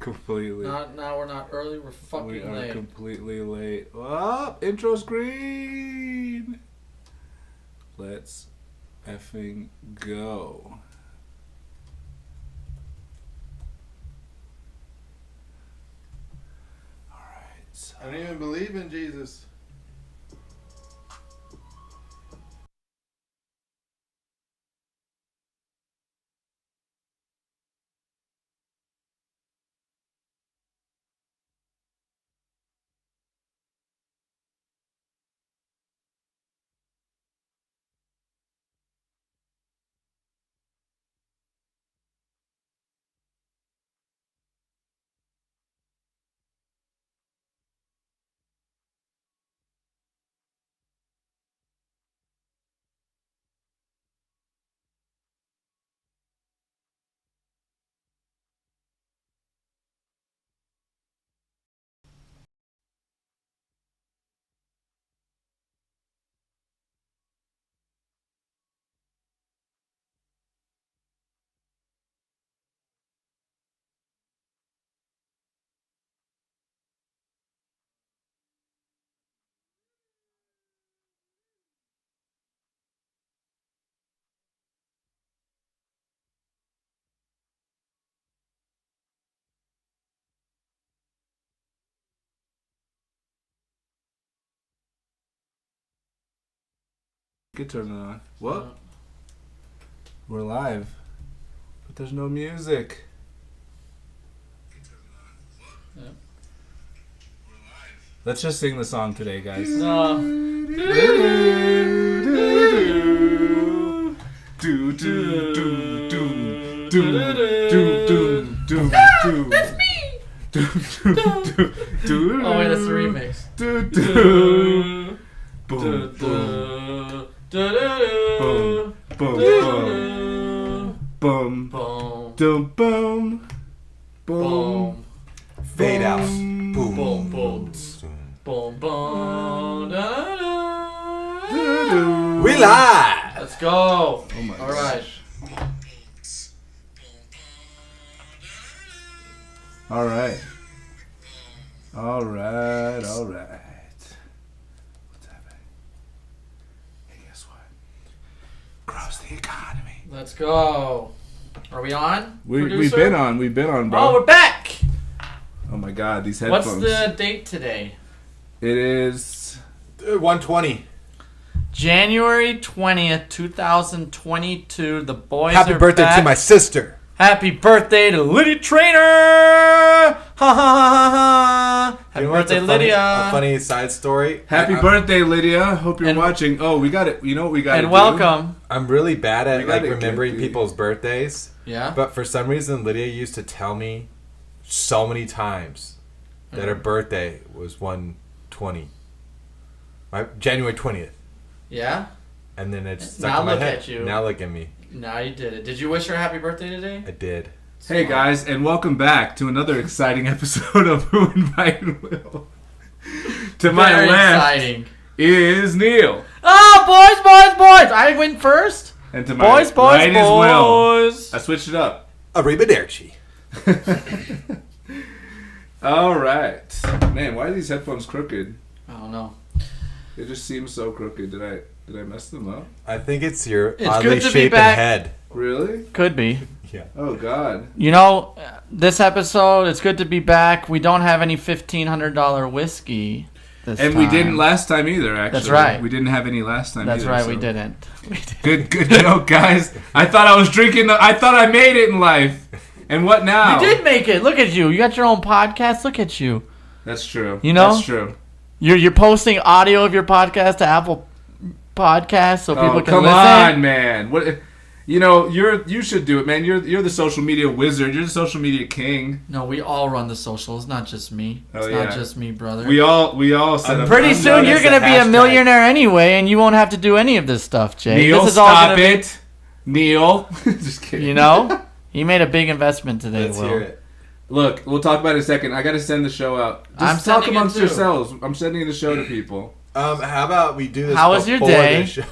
Completely. Now we're not early. We're fucking late. We are completely late. Oh, intro screen. Let's effing go. All right. So. I don't even believe in Jesus. Get turned on. What? We're live, but there's no music. Yeah. Let's just sing the song today, guys. No. That's me. Oh wait, that's the remix. Boom, boom, boom, boom, boom. Fade out. Boom, boom, boom, boom, boom. We live. Let's go. Oh my All right. All right. All right. All right. What's happening? Hey, guess what? Grows the economy. Let's go. Are we on? We've producer? been on. We've been on, bro. Oh, we're back. Oh my God, these headphones. What's the date today? It is 120. January 20th, 2022. The boys Happy are birthday back. to my sister. Happy birthday to Lydia Trainer! Ha ha ha ha! Happy birthday, Lydia! A funny side story. Happy birthday, Lydia. Hope you're And- watching. Oh, we got it. You know what we got to do? And welcome. I'm really bad at You gotta remembering get the- people's birthdays. Yeah? But for some reason, Lydia used to tell me so many times that her birthday was 120. January 20th. Yeah? And then it stuck Now in my look head. at you. Now look at me. Now you did it. Did you wish her a happy birthday today? I did. Hey guys, and welcome back to another exciting episode of Who Invited Will. To my Very left exciting. is Neil, Oh, boys! I went first. and to my Boys. right is Will. I switched it up. Arrivederci. All right, man. Why are these headphones crooked? I don't know. They just seem so crooked. Did I mess them up? I think it's your It's oddly good to be shapen back. head. Really? Could be. Yeah. Oh God. You know, this episode, it's good to be back. We don't have any $1,500 whiskey this And time. we didn't last time either. Actually, That's right. We didn't have any last time. That's either, right, so. we didn't. Good joke, guys. I thought I was drinking. I thought I made it in life. And what now? You did make it. Look at you. You got your own podcast. Look at you. That's true. You know? That's true. You're posting audio of your podcast to Apple Podcasts so people can come listen. on, man. What? You know, you should do it, man. You're the social media wizard. You're the social media king. No, we all run the socials, not just me. Oh, It's yeah. not just me, brother. We all set up. Pretty I'm soon known you're as going to the be a hashtag. millionaire anyway, and you won't have to do any of this stuff, Jay. Neil, this is all stop gonna it. Neil. Just Be, kidding. you know? He made a big investment today, Let's Will. hear it. Look, we'll talk about it in a second. I got to send the show out. Just I'm talk sending it amongst too. yourselves. I'm sending the show to people. How about we do this? How was your before day? the show?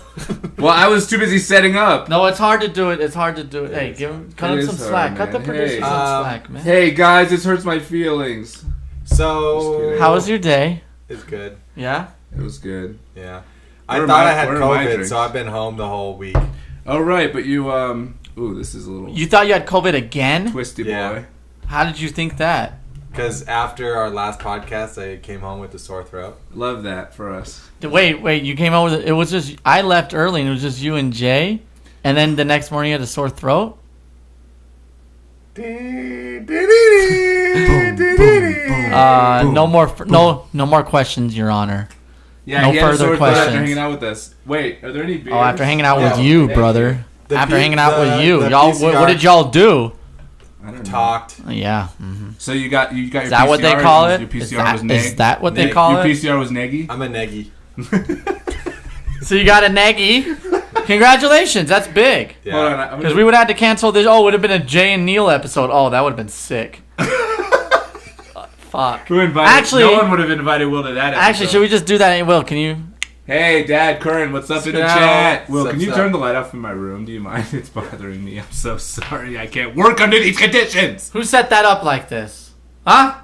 Well, I was too busy setting up. No, it's hard to do it. It's hard to do it. Hey, cut him It some is slack. hard, Cut the man. producers Hey. some slack, man. Hey guys, this hurts my feelings. So How was your day? It's good. Yeah? It was good. Yeah. Where I are thought my- I had where are my COVID, drinks? so I've been home the whole week. Oh right, but you ooh, this is a little You thought you had COVID again? twisty Yeah. boy. How did you think that? Because after our last podcast, I came home with a sore throat. Love that for us. Wait, you came over. It was just I left early, and it was just you and Jay, and then the next morning you had a sore throat. No more questions, Your Honor. Yeah, No he had a further sore throat after questions. hanging out with us. Wait, are there any beers? Oh, after hanging out Yeah. with you, Thank brother. The After P- hanging out the- with you, the y'all. PCR What did y'all do? I don't know. Talked. Yeah. So you got your Is that what they PCR, call Your it? PCR was Is neg. that what they Neg. call Your it? PCR was neggy. I'm a neggy. So you got a neggy. Congratulations, that's big. Yeah. Hold on, I'm Because gonna, we would have had to cancel this. Oh, it would have been a Jay and Neil episode. Oh, that would have been sick. Fuck. who invited? Actually- no one would have invited Will to that. Episode. Actually, should we just do that? Hey, Will, can you? Hey, Dad, Curran, what's up in the Scout. chat? Will, Sup, can you sup? turn the light off in my room? Do you mind? It's bothering me. I'm so sorry. I can't work under these conditions. Who set that up like this? Huh?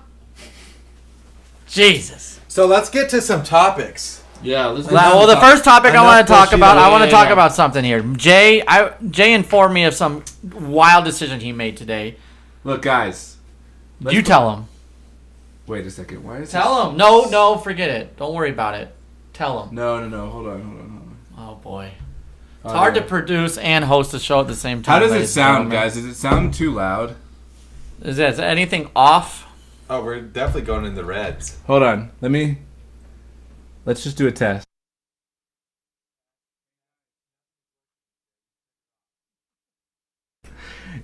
Jesus. So let's get to some topics. Yeah, let's. Well, the first topic I want to talk Enough about. I bullshit. want to talk about something here. Jay informed me of some wild decision he made today. Look, guys. You tell him. Wait a second. Why is Tell him. No, forget it. Don't worry about it. Tell him. No. Hold on. Oh boy. It's hard to produce and host a show at the same time. How does it ladies and sound, gentlemen. guys? Does it sound too loud? Is anything off? Oh, we're definitely going in the reds. Hold on. Let's just do a test.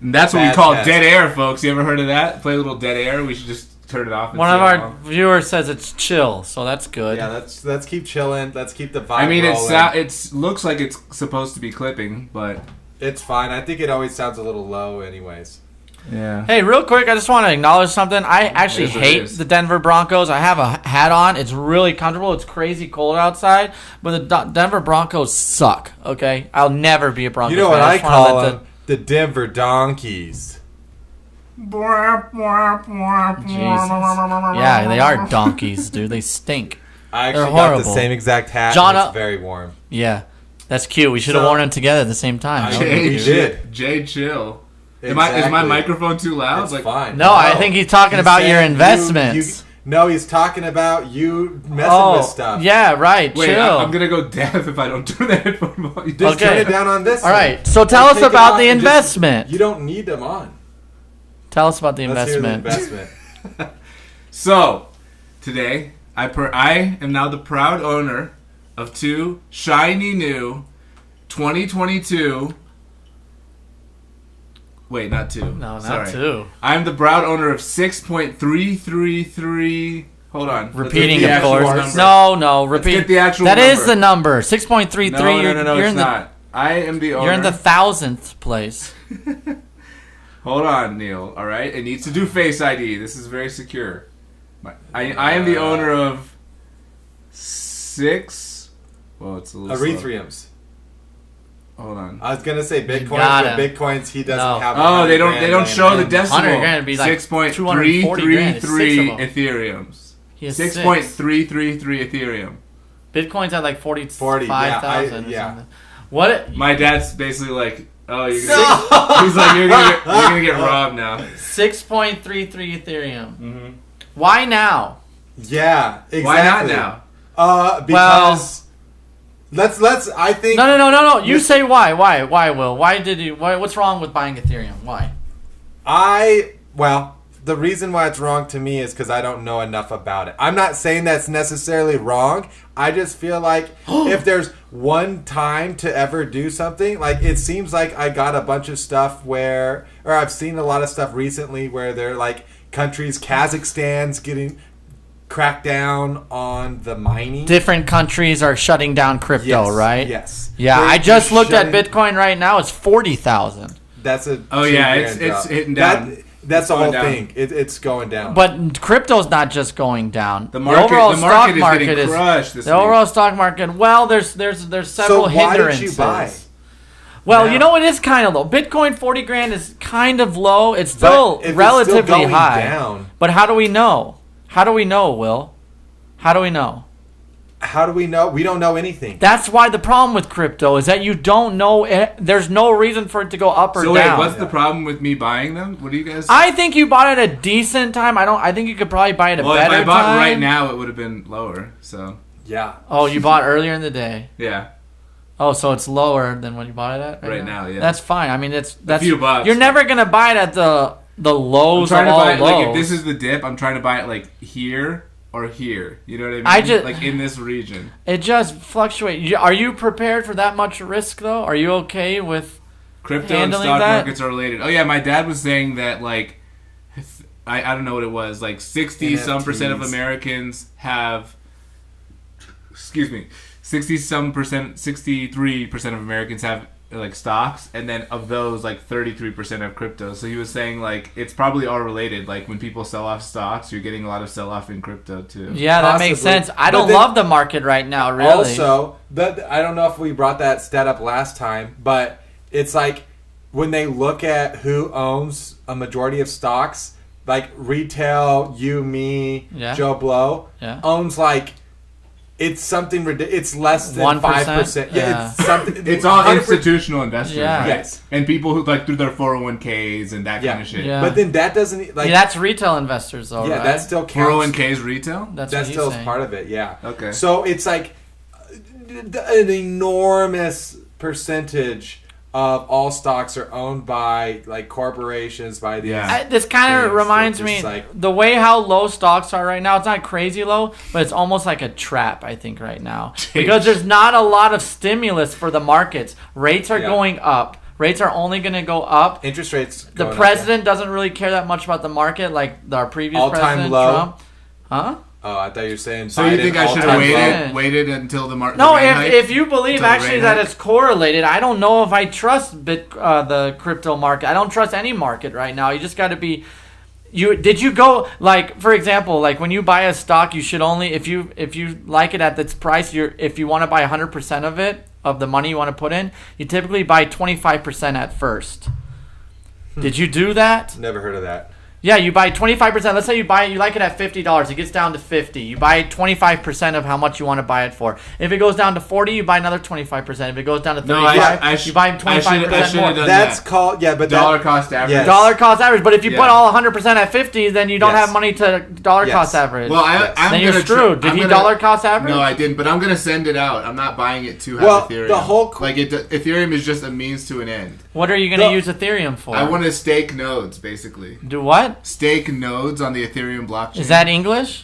And that's what we Bad call test. dead air, folks. You ever heard of that? Play a little dead air. We should just turn it off. And One see of how our long. viewers says it's chill, so that's good. Yeah, let's keep chilling. Let's keep the vibe I mean, rolling. it looks like it's supposed to be clipping, but It's fine. I think it always sounds a little low anyways. yeah. Hey, real quick, I just want to acknowledge something. I actually Yes, it hate is. the Denver Broncos. I have a hat on. It's really comfortable. It's crazy cold outside, but the Denver Broncos suck. Okay, I'll never be a Broncos. You know what fan. I just wanna call let them? The Denver Donkeys. Jesus. Yeah, they are donkeys, dude. They stink. I They're actually got the horrible. same exact hat. John, and it's very warm. Yeah, that's cute. We should have So- worn them together at the same time. I That would've know. been We cute. did. Jay, chill. Is Exactly. my microphone too loud? It's Like, fine. No, I think he's talking about your saying investments. No, he's talking about you messing Oh, with stuff. yeah, right. wait, chill. I'm gonna go deaf if I don't turn the headphone volume. Just Okay. turn it down on this. All one. right. So tell Or us take it about off the and just- investment. You don't need them on. Tell us about the Let's hear the investment. investment. So, today, I am now the proud owner of two shiny new 2022. Wait, not two. No, not Sorry. two. I'm the proud owner of 6.333. Hold on. Repeating, Let's get of the actual course. number. No, repeat. get the actual That is number. the number. 6.33. No, You're it's in the not. I am the owner. you're in the 1,000th place. Hold on, Neil. All right, it needs to do Face ID. This is very secure. I am the owner of 6. Well, it's a little slow. Erythriums. Hold on. I was gonna say Bitcoins, gotta. but Bitcoins he doesn't No. have. Oh, they 100 don't grand show the laying decimal. 100 grand would be like 240 grand. It's 6.333 6 of them. Ethereums. He has 6.333 Ethereum. Bitcoin's at like 40, 45,000 or yeah. something. What? My dad's basically like, oh, you're gonna he's like, you're gonna get robbed now. 6.33 Ethereum. Mm-hmm. Why now? Yeah, exactly. Why not now? Because let's. I think. No. You say why? Why, Will? What's wrong with buying Ethereum? Why? The reason why it's wrong to me is because I don't know enough about it. I'm not saying that's necessarily wrong. I just feel like if there's one time to ever do something, like it seems like I got a bunch of stuff or I've seen a lot of stuff recently where they're like countries, Kazakhstan's getting cracked down on the mining. Different countries are shutting down crypto, Yes, right? Yes. Yeah, They're I just looked at shutting- Bitcoin right now. It's 40,000. That's a Oh, yeah, 2 it's grand drop. hitting down. That's the going whole down. thing. It's going down. But crypto's not just going down. The market is getting crushed this the week. overall stock market. Well, there's several so why hindrances. did you buy? Well, now? you know, it is kind of low. Bitcoin 40 grand is kind of low. It's still But if relatively it's still going high. down, But how do we know? How do we know, Will? How do we know? how do we know? We don't know anything. That's why the problem with crypto is that you don't know. There's no reason for it to go up or So wait, down. what's the problem with me buying them? What do you guys? I think you bought it at a decent time. I think you could probably buy it at a well, better if I bought time. right now, it would have been lower. So Yeah. Oh, you bought earlier in the day. yeah, Oh, so it's lower than when you bought it at right now, yeah. That's fine. I mean, that's few bucks. You're never gonna buy it at the I'm lows of trying to all buy it, lows. like if this is the dip, I'm trying to buy it like here or here. You know what I mean? I just- like in this region. It just fluctuates. Are you prepared for that much risk though? Are you okay with? Crypto and handling stock that? markets are related. Oh yeah, my dad was saying that like I don't know what it was, like 60% of NFTs. Americans have 63% of Americans have like stocks, and then of those like 33% have crypto. So he was saying like it's probably all related. Like when people sell off stocks, you're getting a lot of sell off in crypto too. Yeah, that makes Possibly. sense. I But don't then- love the market right now. Really. Also, I don't know if we brought that stat up last time, but it's like when they look at who owns a majority of stocks, like retail, you, me, Yeah. Joe Blow, Yeah. owns like it's something ridiculous. It's less than 1%? 5%. Yeah. It's something. It's all 100%. institutional investors, Yeah. right? Yes. And people who like through their 401ks and that Yeah. kind of shit. Yeah. But then that doesn't like. Yeah, that's retail investors, though. yeah, right? that still counts. 401ks retail? That's That what he's still is saying. part of it. Yeah. Okay. So it's like an enormous percentage of all stocks are owned by like corporations, by these. Yeah. This kind of things. reminds It's me like- the way how low stocks are right now. It's not crazy low, but it's almost like a trap. I think right now because there's not a lot of stimulus for the markets. Rates are Yeah. going up. Rates are only going to go up. Interest rates. The going up, president doesn't really care that much about the market, like our previous All-time president low. Trump. Huh? Oh, I thought you were saying. So you Biden think I should have all-time waited? low. waited until the market? No, if you believe Till the actually rate that hike? it's correlated, I don't know if I trust the crypto market. I don't trust any market right now. You just got to be. Did you go like, for example, like when you buy a stock, you should only if you like it at its price. If you want to buy 100% of it of the money you want to put in, you typically buy 25% at first. Did you do that? Never heard of that. Yeah, you buy 25%. Let's say you buy it, you like it at $50. It gets down to $50. You buy 25% of how much you want to buy it for. If it goes down to $40, you buy another 25%. If it goes down to $35, No, you buy 25% I should've more. done That's that. called but dollar that, cost average. Yes. Dollar cost average. But if you Yeah. put all 100% at 50, then you don't Yes. have money to dollar Yes. cost average. Well, Yes. I'm then you're gonna screwed. Did I'm he gonna- dollar cost average? No, I didn't. But I'm gonna send it out. I'm not buying it to have Well, Ethereum. the whole like Ethereum is just a means to an end. What are you going to No. use Ethereum for? I want to stake nodes, basically. Do what? Stake nodes on the Ethereum blockchain. Is that English?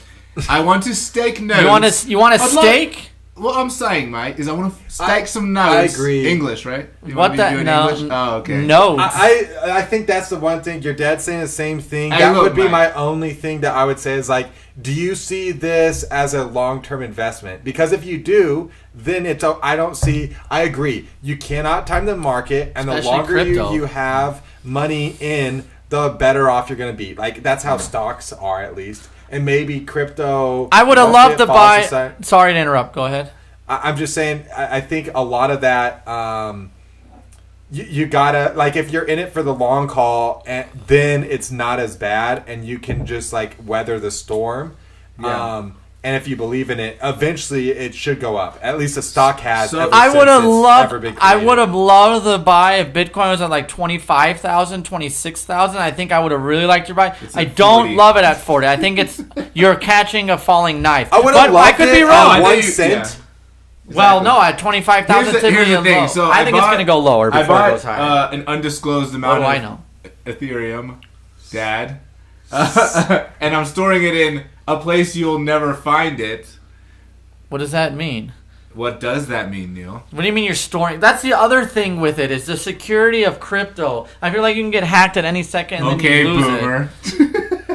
I want to stake nodes. You want to I'd love- stake? What I'm saying, Mike, is I want to stake some nodes. I agree. English, right? You What want me to the? do it in No. English? Oh, okay. No. I think that's the one thing. Your dad's saying the same thing. Hey, That look, would be Mike. my only thing that I would say is like, do you see this as a long-term investment? Because if you do, then I agree. You cannot time the market, and the Especially longer crypto. you have money in, the better off you're going to be. Like that's how stocks are, at least. And maybe crypto. I would have loved to falls buy. aside. Sorry to interrupt. Go ahead. I'm just saying. I think a lot of that. You gotta like if you're in it for the long haul, then it's not as bad, and you can just like weather the storm. Yeah. And if you believe in it, eventually it should go up. At least the stock has. So- ever I since would have it's loved. ever been I created. would have loved to buy if Bitcoin was at like 25,000, 26,000. I think I would have really liked to buy. It's I at don't 40. love it at 40. I think it's you're catching a falling knife. I would have But loved I could it be at wrong. I think 1 you- cent. yeah. Well, Exactly. no, at 25,000, Here's the typically thing. low. So I think it's going to go lower I before it bought goes higher. an undisclosed What amount do of I know? Ethereum, Dad, and I'm storing it in a place you'll never find it. What does that mean? What does that mean, Neil? What do you mean you're storing? That's the other thing with it is the security of crypto. I feel like you can get hacked at any second and Okay, then you lose it. boomer.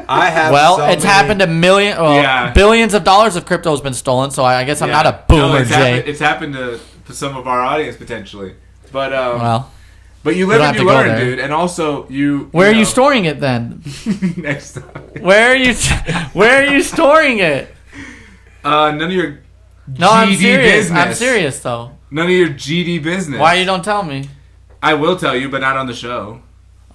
I have. Well, so it's many- happened to Yeah. billions of dollars of crypto has been stolen, so I guess I'm not a boomer, it's Jay. Happened, it's happened to some of our audience potentially, but Well, But you We live don't and have you to go learn, there. dude. And also, Where are you storing it then? Next time. Where are you storing it? None of your No, I'm GD serious. business. I'm serious though. None of your GD business. Why you don't tell me? I will tell you, but not on the show.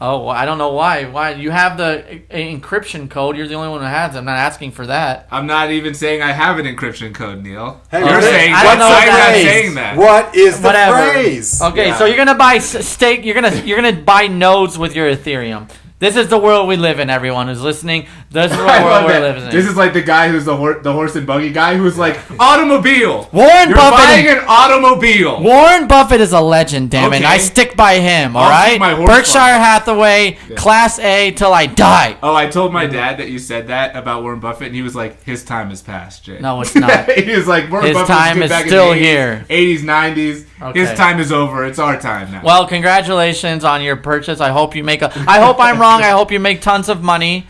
Oh, well, I don't know why. Why you have the encryption code? You're the only one who has it. I'm not asking for that. I'm not even saying I have an encryption code, Neil. Hey, You're okay. saying I don't know I'm what that not is. saying that. What is the Whatever. phrase? Okay, Yeah. so you're gonna buy steak. You're gonna buy nodes with your Ethereum. This is the world we live in. Everyone who's listening, this is the I world love we're that. living in. This is like the guy who's the horse and buggy guy who's like, automobile. Warren You're Buffett. buying an automobile. Warren Buffett is a legend, damn it. Okay. I stick by him, all I'll right? keep my horse Berkshire farm. Hathaway, Class A till I die. Oh, I told my dad that you said that about Warren Buffett, and he was like, his time has passed, Jay. No, it's not. He was like, Warren His Buffett was time good is back in still the 80s, here. 80s, 90s. Okay. His time is over. It's our time now. Well, congratulations on your purchase. I hope you make I hope I'm wrong. I hope you make tons of money.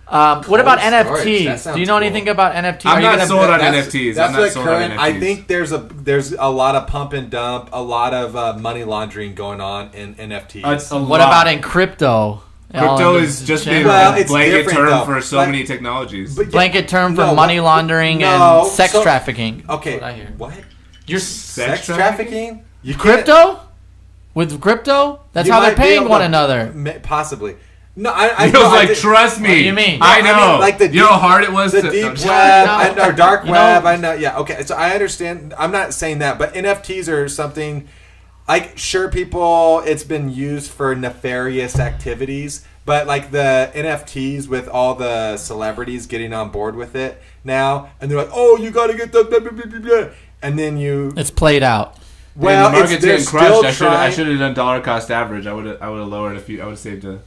What about Cold storage. That NFTs? sounds Do you know cool. anything about NFTs? I'm Are you not gonna- sold on That's- NFTs. That's I'm not what sold on current. NFTs. I think there's a lot of pump and dump, a lot of money laundering going on in NFTs. It's a What lot. about in crypto? Crypto is just been Well, a it's blanket different, term though. for so Like- many technologies. But- blanket term for No, money what- laundering no, and sex so- trafficking. Okay, That's what I hear. what? You're Sex trafficking? You can't- crypto? With crypto? That's you how they're might be paying able one to- another. Possibly. No, I He no, was I like, did- trust me. What do you mean? I No, I know. mean, like the you know how hard it was the to... deep no, web or dark You web. know- I know. Yeah. Okay. So I understand. I'm not saying that, but NFTs are something. Like, sure, people. It's been used for nefarious activities, but like the NFTs with all the celebrities getting on board with it now, and they're like, "Oh, you got to get the blah, blah, blah, blah, blah," and then you. It's played out. Well, the market's they're getting still crushed. I trying. should have done dollar cost average. I would have lowered a few. I would have saved a...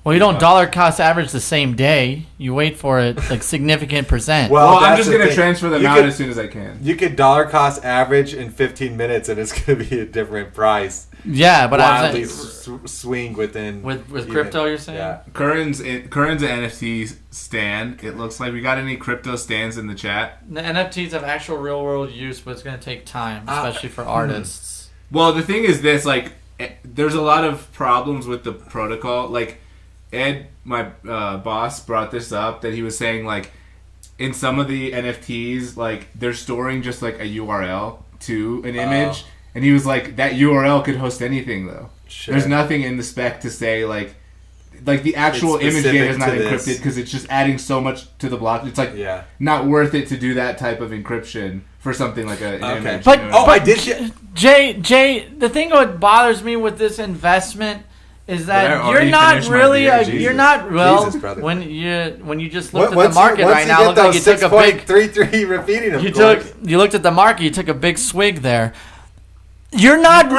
Well, you don't dollar cost average the same day. You wait for it like significant percent. Well, Well, I'm that's just the going to thing. transfer them You out could- as soon as I can. You could dollar cost average in 15 minutes, and it's going to be a different price. Yeah, but I Wildly was swing within with even- crypto, you're saying? Yeah. Current's an NFT stand. It looks like we got any crypto stands in the chat. The NFTs have actual real world use, but it's going to take time, especially for artists. Well, the thing is this, like, there's a lot of problems with the protocol. Like, Ed, my boss, brought this up, that he was saying, like, in some of the NFTs, like, they're storing just, like, a URL to an image. And he was like, that URL could host anything, though. Sure. There's nothing in the spec to say, like the actual It's image data is specific not to this. encrypted because it's just adding so much to the block. It's like Yeah. not worth it to do that type of encryption for something like an Okay. image. But- you know what Oh, I I mean? did get. Jay, the thing that bothers me with this investment is But I that already you're not finished my really beer, Jesus. you're not well Jesus, brother. when you just looked at the market once right you now. get Looked like you those took a big 6.33 repeating, of you course. looked at the market. You took a big swig there. You're not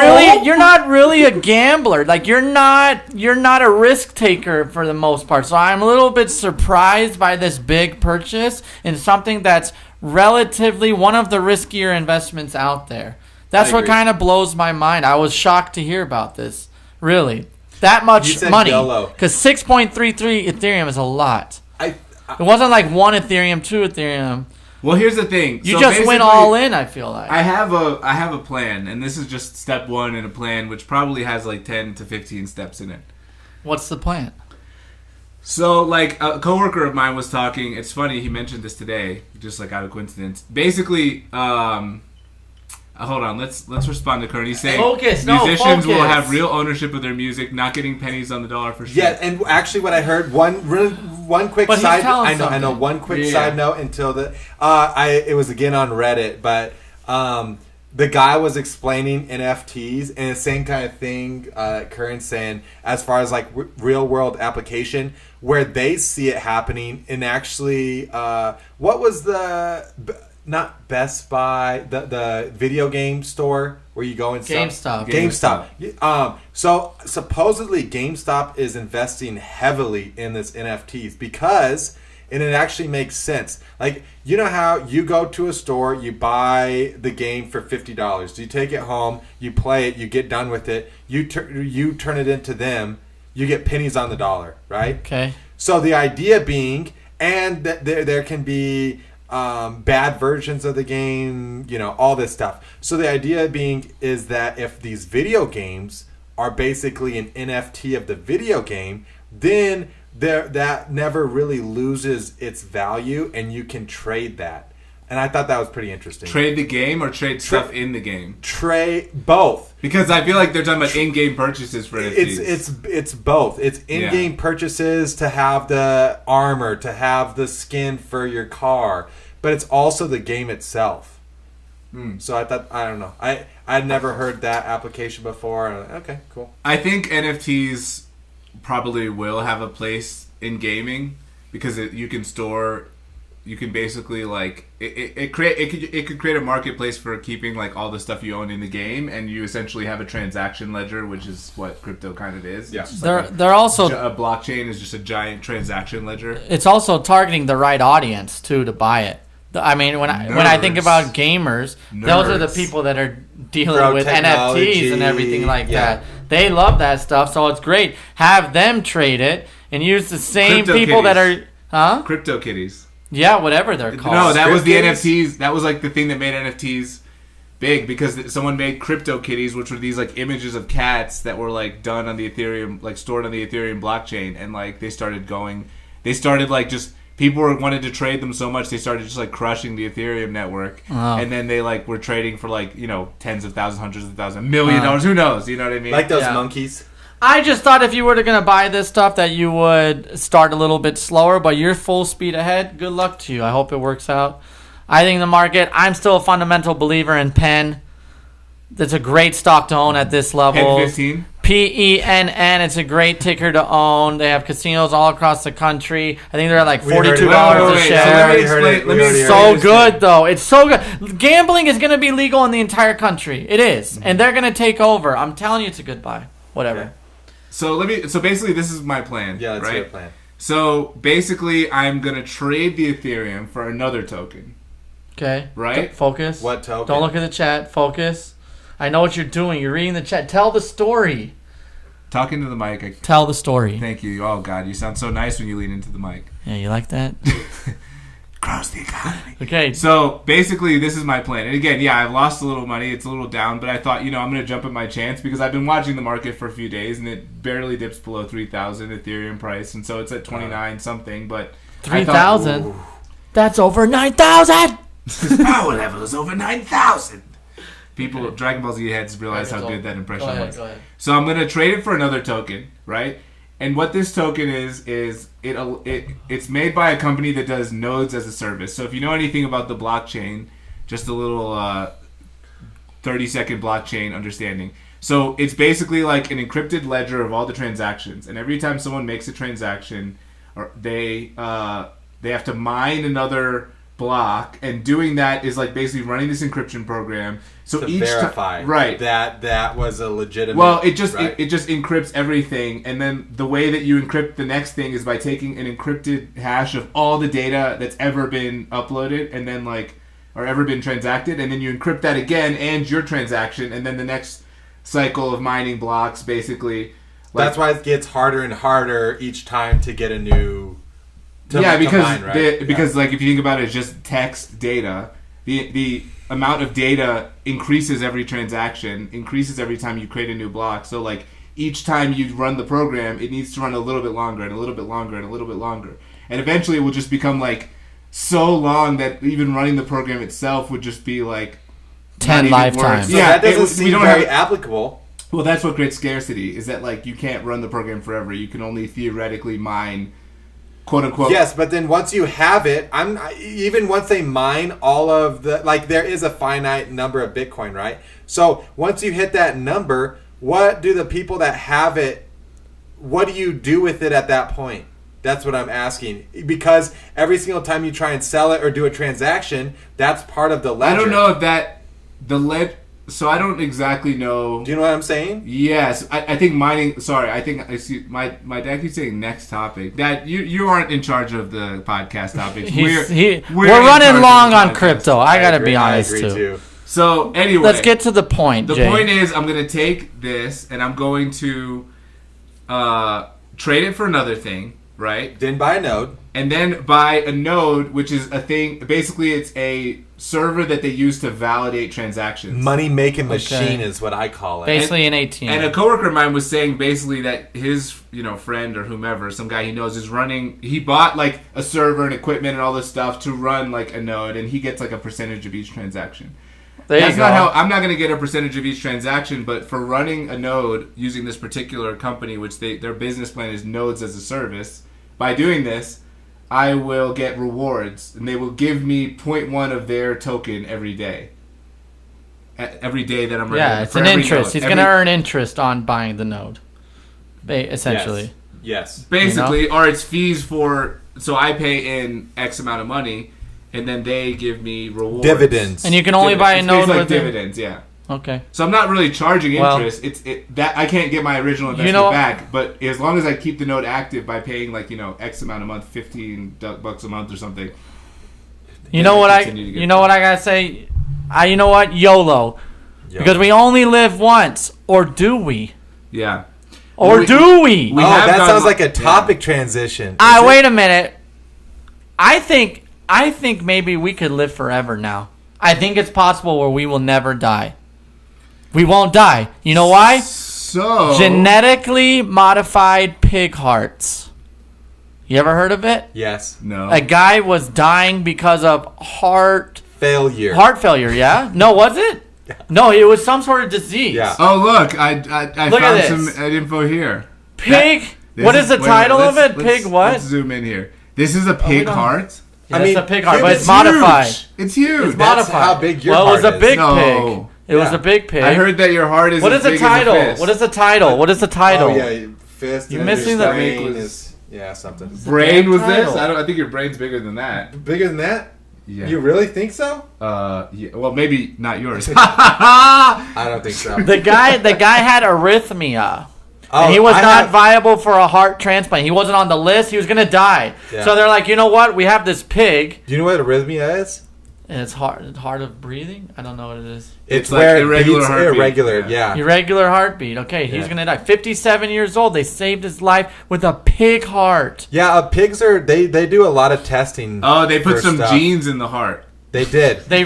really a gambler. Like you're not a risk taker for the most part. So I'm a little bit surprised by this big purchase in something that's relatively one of the riskier investments out there. That's I what agree. kind of blows my mind. I was shocked to hear about this. Really, that much You said money? YOLO. Because 6.33 Ethereum is a lot. I It wasn't like 1 Ethereum, 2 Ethereum. Well, here's the thing. You So just went basically, all in. I feel like. I have a plan, and this is just step one in a plan, which probably has like 10 to 15 steps in it. What's the plan? So, like, a coworker of mine was talking. It's funny, he mentioned this today, just like out of coincidence. Basically, hold on, let's respond to Kern. He's saying musicians will have real ownership of their music, not getting pennies on the dollar for sure. Yeah, and actually, what I heard one quick But he's side. telling I know something. one quick Yeah. side note until the it was again on Reddit, but the guy was explaining NFTs and the same kind of thing. Current saying as far as like real world application where they see it happening, and actually, what was the not Best Buy, the video game store where you go and GameStop. GameStop. So supposedly GameStop is investing heavily in this NFTs because, and it actually makes sense. Like, you know how you go to a store, you buy the game for $50. You take it home, you play it, you get done with it, you turn it into them, you get pennies on the dollar, right? Okay. So the idea being, and that there can be bad versions of the game, you know, all this stuff. So the idea being is that if these video games are basically an NFT of the video game, then that never really loses its value, and you can trade that. And I thought that was pretty interesting. Trade the game or trade stuff in the game? Trade both. Because I feel like they're talking about in-game purchases for NFTs. It's both. It's in-game purchases to have the armor, to have the skin for your car, but it's also the game itself. So I don't know. I'd never heard that application before. Okay, cool. I think NFTs probably will have a place in gaming because you can basically like it could create a marketplace for keeping like all the stuff you own in the game, and you essentially have a transaction ledger, which is what crypto kind of is. Yeah, they're also a blockchain is just a giant transaction ledger. It's also targeting the right audience too to buy it. I mean, when I think about gamers, those are the people that are dealing with NFTs and everything like that. They love that stuff, so it's great. Have them trade it and use the same people that are Crypto kitties. Yeah, whatever they're called. No, that was the NFTs. That was like the thing that made NFTs big because someone made crypto kitties, which were these like images of cats that were like done on the Ethereum, like stored on the Ethereum blockchain, and like they started like just people wanted to trade them so much they started just like crushing the Ethereum network, and then they like were trading for like tens of thousands, hundreds of thousands, $1 million. Who knows? You know what I mean? Like those monkeys. I just thought if you were going to buy this stuff that you would start a little bit slower, but you're full speed ahead. Good luck to you. I hope it works out. I think the market, I'm still a fundamental believer in PENN. It's a great stock to own at this level. PENN 15? PENN. It's a great ticker to own. They have casinos all across the country. I think they're at like $42 a share. So good, though. It's so good. Gambling is going to be legal in the entire country. It is. Mm-hmm. And they're going to take over. I'm telling you, it's a good buy. Whatever. Okay. So basically this is my plan. Yeah, that's right? your plan. So basically I'm gonna trade the Ethereum for another token. Okay. Right? Focus. What token? Don't look at the chat. Focus. I know what you're doing. You're reading the chat. Tell the story. Talking to the mic. Tell the story. Thank you. Oh God, you sound so nice when you lean into the mic. Yeah, you like that? Grows the economy. Okay. So basically, this is my plan. And again, I've lost a little money. It's a little down, but I thought, I'm going to jump at my chance because I've been watching the market for a few days, and it barely dips below 3,000 Ethereum price, and so it's at 29 something. But 3,000. That's over 9,000. His power level is over 9,000. People, Dragon Ball Z heads realize how good that impression was. Go ahead. So I'm going to trade it for another token, right? And what this token is it's made by a company that does nodes as a service. So if you know anything about the blockchain, just a little 30-second blockchain understanding. So it's basically like an encrypted ledger of all the transactions. And every time someone makes a transaction, or they have to mine another block, and doing that is like basically running this encryption program. So to each verify that was a legitimate. Well, it just encrypts everything, and then the way that you encrypt the next thing is by taking an encrypted hash of all the data that's ever been uploaded, and then or ever been transacted, and then you encrypt that again and your transaction, and then the next cycle of mining blocks, basically. That's why it gets harder and harder each time to get a new. Because like if you think about it, it's just text data. The amount of data increases every transaction, increases every time you create a new block. So like each time you run the program, it needs to run a little bit longer and a little bit longer and a little bit longer. And eventually it will just become like so long that even running the program itself would just be like 10 lifetimes. So that doesn't seem very applicable. Well, that's what creates scarcity, is that like you can't run the program forever. You can only theoretically mine, quote unquote. Yes, but then once you have it, even once they mine all of the, there is a finite number of Bitcoin, right? So once you hit that number, what do the people that have it, what do you do with it at that point? That's what I'm asking. Because every single time you try and sell it or do a transaction, that's part of the ledger. I don't know if so I don't exactly know. Do you know what I'm saying? Yes, I think mining. Sorry, I think I see my dad keeps saying next topic. Dad, you aren't in charge of the podcast topics. We're running long on crypto. I gotta be honest too. So anyway, let's get to the point. The point is, I'm gonna take this and I'm going to trade it for another thing, right? Then buy a node. and then buy a node, which is a thing. Basically, it's a server that they use to validate transactions. Money making machine is what I call it. Basically an ATM. And a coworker of mine was saying basically that his friend or whomever, some guy he knows, is running. He bought like a server and equipment and all this stuff to run like a node, and he gets like a percentage of each transaction. That's not how I'm not going to get a percentage of each transaction, but for running a node using this particular company, which their business plan is nodes as a service, by doing this, I will get rewards, and they will give me 0.1 of their token every day. Every day that I'm running. Yeah, it's an interest. He's going to earn interest on buying the node, essentially. Yes. Basically, or it's fees for, so I pay in X amount of money, and then they give me rewards. Dividends. And you can only buy a node with dividends, yeah. Okay. So I'm not really charging interest. That I can't get my original investment back, but as long as I keep the node active by paying like X amount a month, $15 a month or something. You know what I gotta say? You know what? YOLO. Because we only live once, or do we? Yeah. Or do we? That sounds like a topic transition. Wait a minute. I think maybe we could live forever now. I think it's possible where we will never die. We won't die. You know why? So genetically modified pig hearts. You ever heard of it? Yes. No. A guy was dying because of heart failure. Heart failure, yeah? No, was it? Yeah. No, it was some sort of disease. Yeah. Oh, look, I found some info here. Pig? What is the title of it? Pig what? Let's zoom in here. This is a pig heart. Yeah, I mean, it's a pig heart, but it's modified. Huge. It's huge. It's modified. That's how big your heart is. It was a big pig. It was a big pig. I heard that your heart is What is the title? What is the title? What is the title? Oh, yeah. Fist. You're missing the brain is something. Brain was this? I think your brain's bigger than that. Bigger than that? Yeah. You really think so? Yeah. Well, maybe not yours. I don't think so. The guy had arrhythmia. And he was not viable for a heart transplant. He wasn't on the list. He was going to die. Yeah. So they're like, you know what? We have this pig. Do you know what arrhythmia is? And it's hard of breathing? I don't know what it is. It's like where irregular heartbeat. Irregular, yeah. Irregular heartbeat. Okay, he's going to die. 57 years old. They saved his life with a pig heart. Yeah, pigs they do a lot of testing. Oh, they put some genes in the heart. They did. They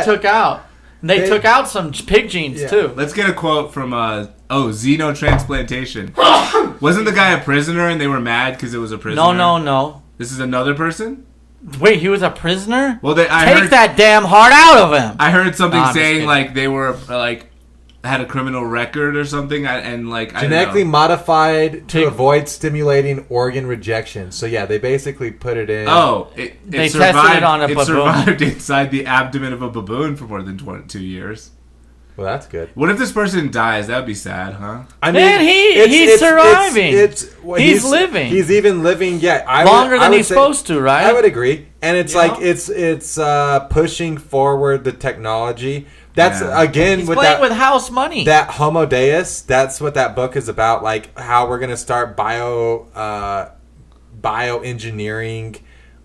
took out. They took out some pig genes, too. Let's get a quote from xenotransplantation. Wasn't the guy a prisoner and they were mad because it was a prisoner? No. This is another person? Wait, he was a prisoner? Well, Take that damn heart out of him. I heard something saying like they were had a criminal record or something, and genetically modified to avoid stimulating organ rejection. So yeah, they basically put it in. Oh, they tested it on a baboon. It survived inside the abdomen of a baboon for more than 2 years. Well, that's good. What if this person dies? That would be sad, huh? I mean, he's surviving. He's living. He's even living. Yeah, longer than he's supposed to, right? I would agree. And it's it's pushing forward the technology. That's again he's playing with house money. That Homo Deus. That's what that book is about. Like how we're gonna start bioengineering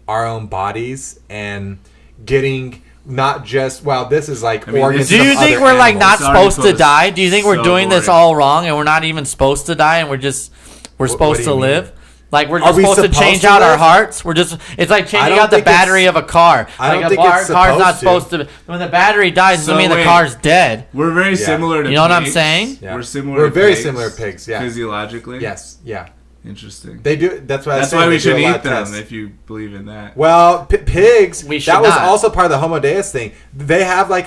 our own bodies and getting. Not just this is like organs. Do you think we're like not supposed to die? Do you think we're doing this all wrong and we're not even supposed to die and we're supposed to live? Like we're just supposed to change out our hearts. It's like changing out the battery of a car. Like a car's not supposed to. When the battery dies, doesn't mean the car's dead. We're very similar to. You know what I'm saying? Yeah. We're similar. We're very similar to pigs. Yeah. Physiologically. Yes. Yeah. Interesting. They do. That's why we should eat them if you believe in that. Well, pigs. That was also part of the Homo Deus thing. They have like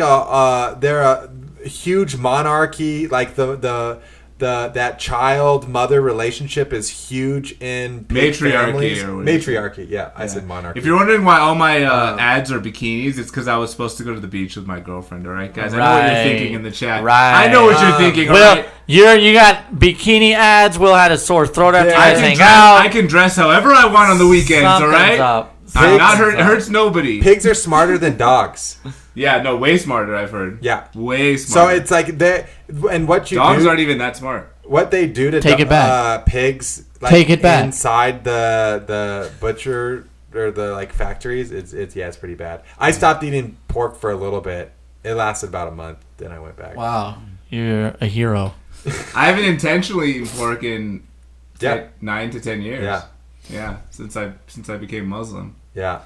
they're a huge monarchy. Like that child mother relationship is huge in pig families. Matriarchy. Yeah, I said monarchy. If you're wondering why all my ads are bikinis, it's because I was supposed to go to the beach with my girlfriend. All right, guys. I know what you're thinking in the chat. Right. I know what you're thinking. Well, you got bikini ads. Will had a sore throat after you guys hang out. I can dress however I want on the weekends. All right. I'm not hurt. It hurts nobody. Pigs are smarter than dogs. Yeah, no, way smarter. I've heard. Yeah, way smarter. So it's like dogs aren't even that smart. What they do to pigs, like take it back inside the butcher or the factories, it's pretty bad. I stopped eating pork for a little bit. It lasted about a month, then I went back. Wow, you're a hero. I haven't intentionally eaten pork in 9 to 10 years. Yeah. Yeah, since I became Muslim. Yeah.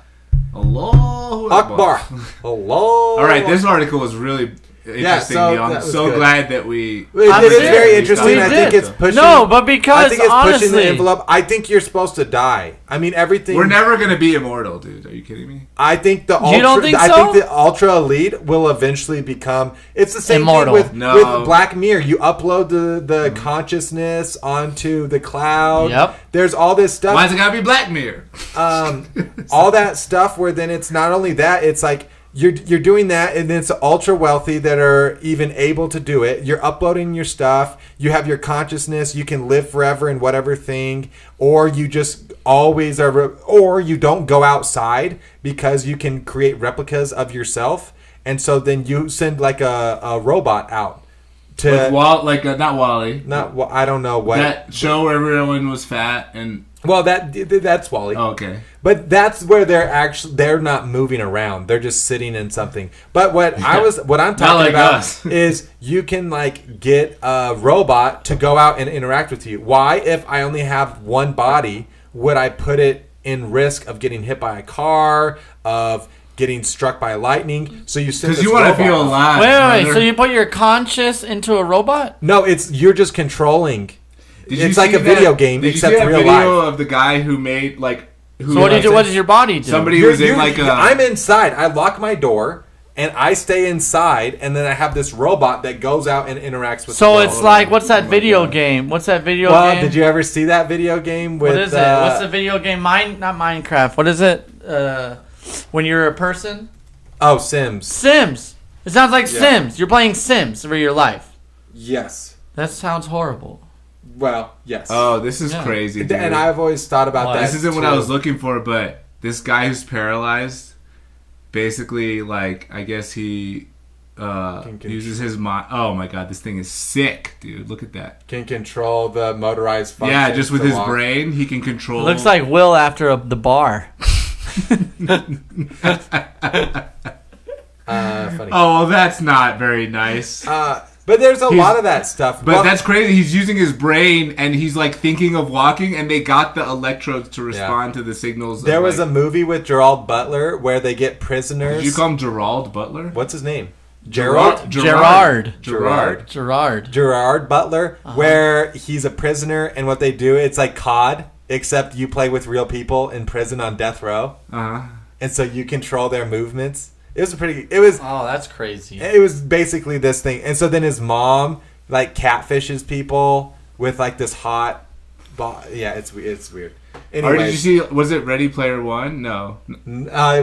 Allahu Akbar. Hello. All right, this article was really interesting. so I'm that was so good. glad that we. It is very interesting. We I think did. it's pushing. No, but because I think it's honestly, pushing the envelope. I think you're supposed to die. I mean, everything. We're never gonna be immortal, dude. Are you kidding me? I think the ultra. You don't think I so? think the ultra elite will eventually become. It's the same Immortal. thing with No. with Black Mirror. You upload the consciousness onto the cloud. Yep. There's all this stuff. Why is it gotta be Black Mirror? All that stuff where then it's not only that, it's like you're doing that, and then it's ultra wealthy that are even able to do it. You're uploading your stuff, you have your consciousness, you can live forever in whatever thing, or you just always are, or you don't go outside because you can create replicas of yourself, and so then you send like a robot out to With not Wally. I don't know what That show where everyone was fat and. well that's Wally. Oh, okay. But that's where they're not moving around. They're just sitting in something. But what I'm talking like about us. is you can like get a robot to go out and interact with you. Why, if I only have one body, would I put it in risk of getting hit by a car, of getting struck by lightning? So you send Because you want to feel alive. wait. brother. So you put your conscious into a robot? No, you're just controlling. Did you It's like see a video game, did you except see that real video life. of the guy who made Who So what does your body do? Somebody was in I'm inside. I lock my door and I stay inside, and then I have this robot that goes out and interacts with. So the it's world. like, what's that video game? What's that video Well, game? did you ever see that video game with? What is it? What's the video game? Not Minecraft. What is it? When you're a person? Oh, Sims. Sims. It sounds like Yeah. Sims. You're playing Sims for your life. Yes. That sounds horrible. Well, yes. Oh, this is Yeah. crazy, dude. And I've always thought about Why? that. This isn't what too. I was looking for, but this guy who's paralyzed, basically, I guess he uses his mind. Oh my god, this thing is sick, dude. Look at that. Can control the motorized function. Yeah, just with to his walk. brain, he can control. Looks like Will after the bar. Funny. Oh, well, that's not very nice. But there's a lot of that stuff. But that's crazy. He's using his brain, and he's thinking of walking, and they got the electrodes to respond to the signals. There was a movie with Gerald Butler where they get prisoners. Did you call him Gerald Butler? What's his name? Gerard Butler, where he's a prisoner, and what they do, it's like COD, except you play with real people in prison on death row, and so you control their movements. It was Oh, that's crazy. It was basically this thing, and so then his mom catfishes people with this hot. Yeah, it's weird. Anyway, or did you see? Was it Ready Player One? No. where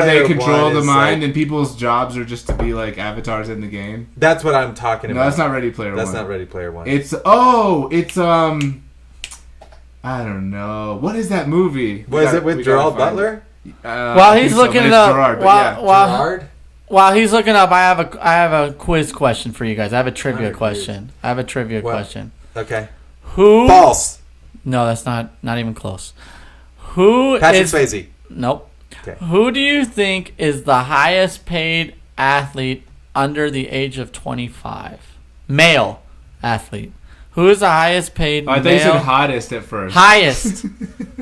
they control the mind and people's jobs are just to be like avatars in the game. That's what I'm talking about. No, that's not Ready Player One. That's not Ready Player One. It's I don't know. What is that movie? Was it with Gerald Butler? While he's looking it up, Gerard? while he's looking up, I have a quiz question for you guys. I have a trivia question. Question. Okay. Who? False. No, that's not even close. Who Patrick is? Swayze. Nope. Okay. Who do you think is the highest paid athlete under the age of 25? Male athlete. Who is the highest paid I thought male? you said hottest at first. Highest.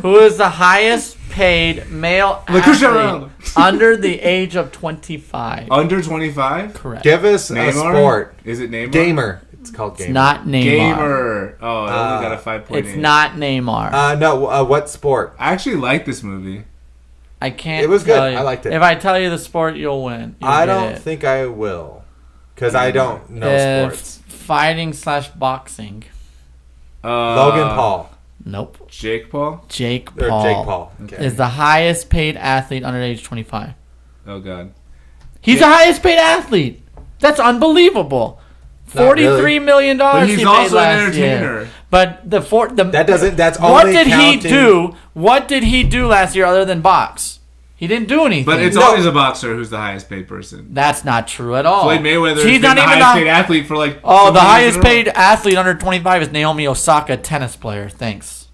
Who is the highest paid male athlete under the age of 25? Under 25? Correct. Give us Neymar? a sport. Is it Neymar? Gamer. It's called It's Gamer. not Neymar. Gamer. Oh, I only got a 5.8. It's not Neymar. No, what sport? I actually like this movie. I can't. It was good. tell you. I liked it. If I tell you the sport, you'll win. I don't think I will. Because I don't know sports. Fighting/boxing. Logan Paul. Nope. Jake Paul? Jake Or Paul. Jake Paul. Okay. Is the highest paid athlete under age 25. Oh, God. He's the highest paid athlete. That's unbelievable. $43 million But he he's made also an last year. entertainer. But That doesn't. That's what only did counting. he do? What did he do last year other than box? He didn't do anything. But it's always a boxer who's the highest paid person. That's not true at all. Floyd Mayweather He's has been not the even highest paid athlete for like. Oh, so the many years highest in a row. paid athlete under 25 is Naomi Osaka, tennis player. Thanks.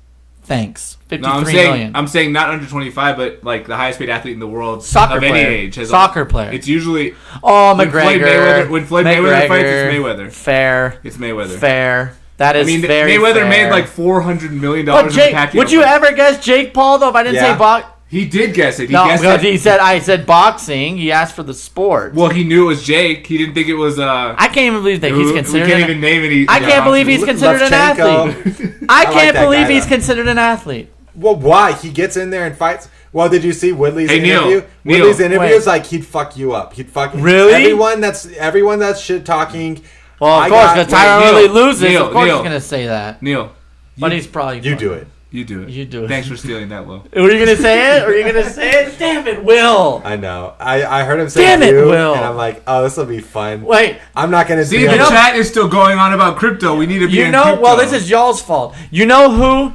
53 No, million. I'm saying not under 25, but like the highest paid athlete in the world Soccer of player. any age. Soccer player. It's usually Oh, when McGregor. When Floyd Mayweather fights, it's Mayweather. Fair. It's Mayweather. Fair. That is very Mayweather fair. made like $400 million. But Jake, would you ever guess Jake Paul though? If I didn't say box. He did guess it. No, because he said I said boxing. He asked for the sport. Well, he knew it was Jake. He didn't think it was. I can't even believe that he's considered. We can't even name it. I can't believe he's considered an athlete. I can't believe he's considered an athlete. Well, why? He gets in there and fights. Well, did you see Woodley's interview? Neil, Woodley's interview is like he'd fuck you up. He'd fuck really everyone that's shit talking. Well, of course, because Tyron Woodley loses. Of course, he's gonna say that. Neil, but he's probably you do it. You do it. You do it. Thanks for stealing that, Will. Were you gonna say it? Were you gonna say it? Damn it, Will. I know. I heard him say Damn it, you, Will. and I'm like, oh, this will be fun. Wait. I'm not gonna see. The chat is still going on about crypto. We need to be. You know, crypto. well, this is y'all's fault. You know who?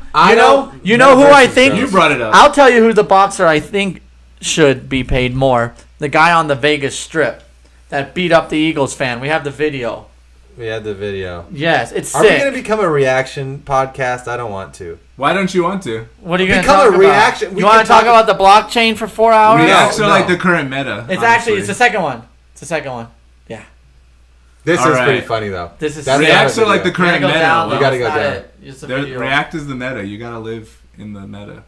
You know who I think. You brought it up. I'll tell you who the boxer I think should be paid more. The guy on the Vegas Strip that beat up the Eagles fan. We have the video. We had the video. Yes, it's sick. Are we going to become a reaction podcast? I don't want to. Why don't you want to? What are you going to talk about? Become a reaction. You want to talk about the blockchain for 4 hours? Reacts are like the current meta. It's actually, it's the second one. It's the second one. Yeah. This is pretty funny, though. This is Reacts are like the current meta. You got to go down. React is the meta. You got to live in the meta.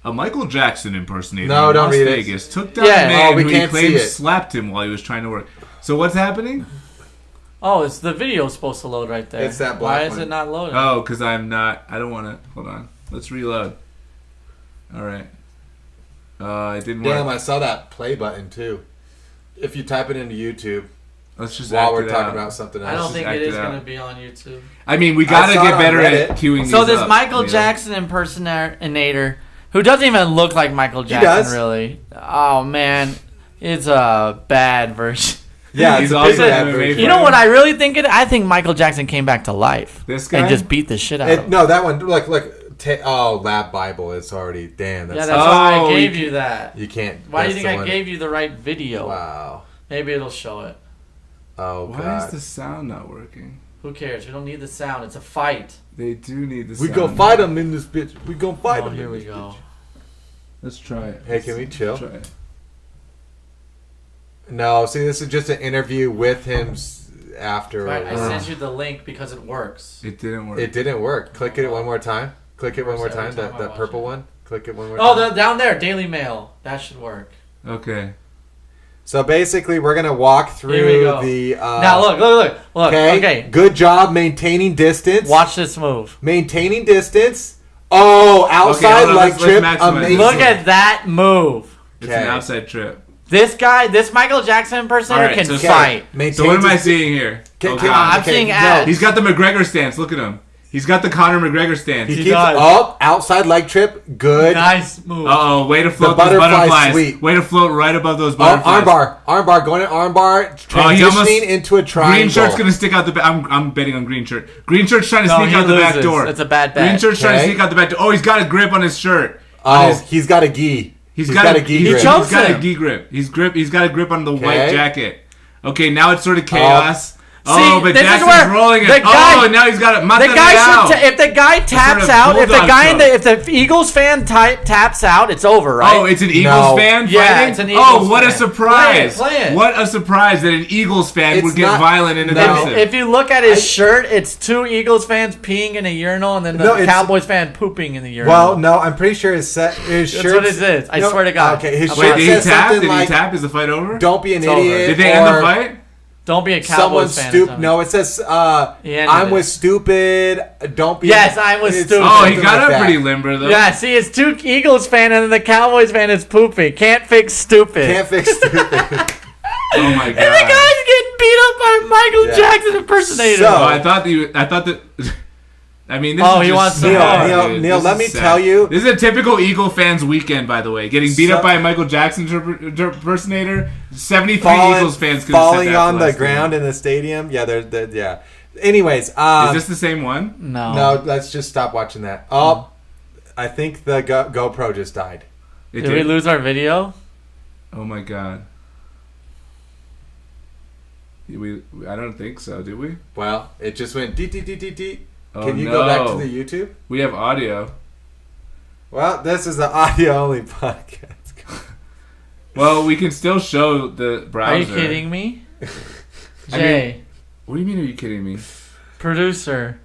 A Michael Jackson impersonator in Las Vegas took down a man who he claimed slapped him while he was trying to work. So what's happening? Oh, it's the video supposed to load right there. It's that black Why is it not loading? Oh, because I'm not. I don't want to. Hold on. Let's reload. All right. It didn't work. Damn, I saw that play button too. If you type it into YouTube. Let's just while we're talking about something else. I don't think it is going to be on YouTube. I mean, we got to get better at queuing these So this up, Michael Jackson impersonator, who doesn't even look like Michael Jackson, really. Oh, man. It's a bad version. Yeah, he's also you know what I really think I think Michael Jackson came back to life. This guy? And just beat the shit out of him. No, that one, Lab Bible, it's already, damn. That's why I gave you that. You can't. Why do you think I gave you the right video? Wow. Maybe it'll show it. Oh, God. Why is the sound not working? Who cares? We don't need the sound. It's a fight. They do need the sound. We gonna fight them in this bitch. We gonna fight them. Here we go. Let's try it. Hey, can we chill? Try it. No, see, this is just an interview with him after. Right, I sent you the link because it works. It didn't work. It didn't work. Click it one more time. Click it one more time. That purple one. Click it one more time. Oh, down there, Daily Mail. That should work. Okay. So basically, we're gonna walk through the. Now look. Okay. Good job maintaining distance. Watch this move. Maintaining distance. Oh, outside leg trip. Amazing. Look at that move. It's an outside trip. This guy, this Michael Jackson impersonator can fight. So what am I seeing here? I'm seeing ads. He's got the McGregor stance. Look at him. He's got the Conor McGregor stance. He keeps up, outside leg trip, good. Nice move. Uh-oh, way to float those butterflies. Sweep. Way to float right above those butterflies. Armbar, going to armbar, transitioning into a triangle. Green shirt's going to stick out the back. I'm betting on green shirt. Green shirt's trying to sneak out the back door. That's a bad bet. Green shirt's trying to sneak out the back door. Oh, he's got a grip on his shirt. He's got a gi. He's got a gi grip. He's got a gi grip. He's got a grip on the white jacket. Okay, now it's sort of chaos. But Jackson's rolling it. And now he's got it. If the guy taps out, if the Eagles fan taps out, it's over, right? Oh, it's an Eagles fan fighting? Yeah, it's an Eagles fan. What a surprise. Play it. What a surprise that an Eagles fan would get violent and aggressive. If you look at his shirt, it's two Eagles fans peeing in a urinal and then the Cowboys fan pooping in the urinal. Well, no, I'm pretty sure his shirt. That's what it is. I swear to God. Okay, his shirt says something like, did he tap? Is the fight over? Don't be an idiot. Did they end the fight? Don't be a Cowboys fan. No, it says, I'm with stupid. Don't be. Yes, I'm with stupid. Oh, he got up pretty limber, though. Yeah, see, it's two Eagles fan and then the Cowboys fan is pooping. Can't fix stupid. Can't fix stupid. Oh, my God. And the guy's getting beat up by Michael Jackson impersonator. So, I thought that... I mean, this is he wants to Neil, let me tell you. This is a typical Eagle fan's weekend, by the way. Getting beat up by a Michael Jackson impersonator. 73 Eagles fans could have said that falling on the ground in the stadium. Yeah, yeah. Anyways. Is this the same one? No, let's just stop watching that. Oh, I think the GoPro just died. Did we lose our video? Oh, my God. I don't think so, did we? Well, it just went dee. Oh, Can you go back to the YouTube? We have audio. Well, this is an audio-only podcast. Well, we can still show the browser. Are you kidding me? Jay. What do you mean, are you kidding me? Producer.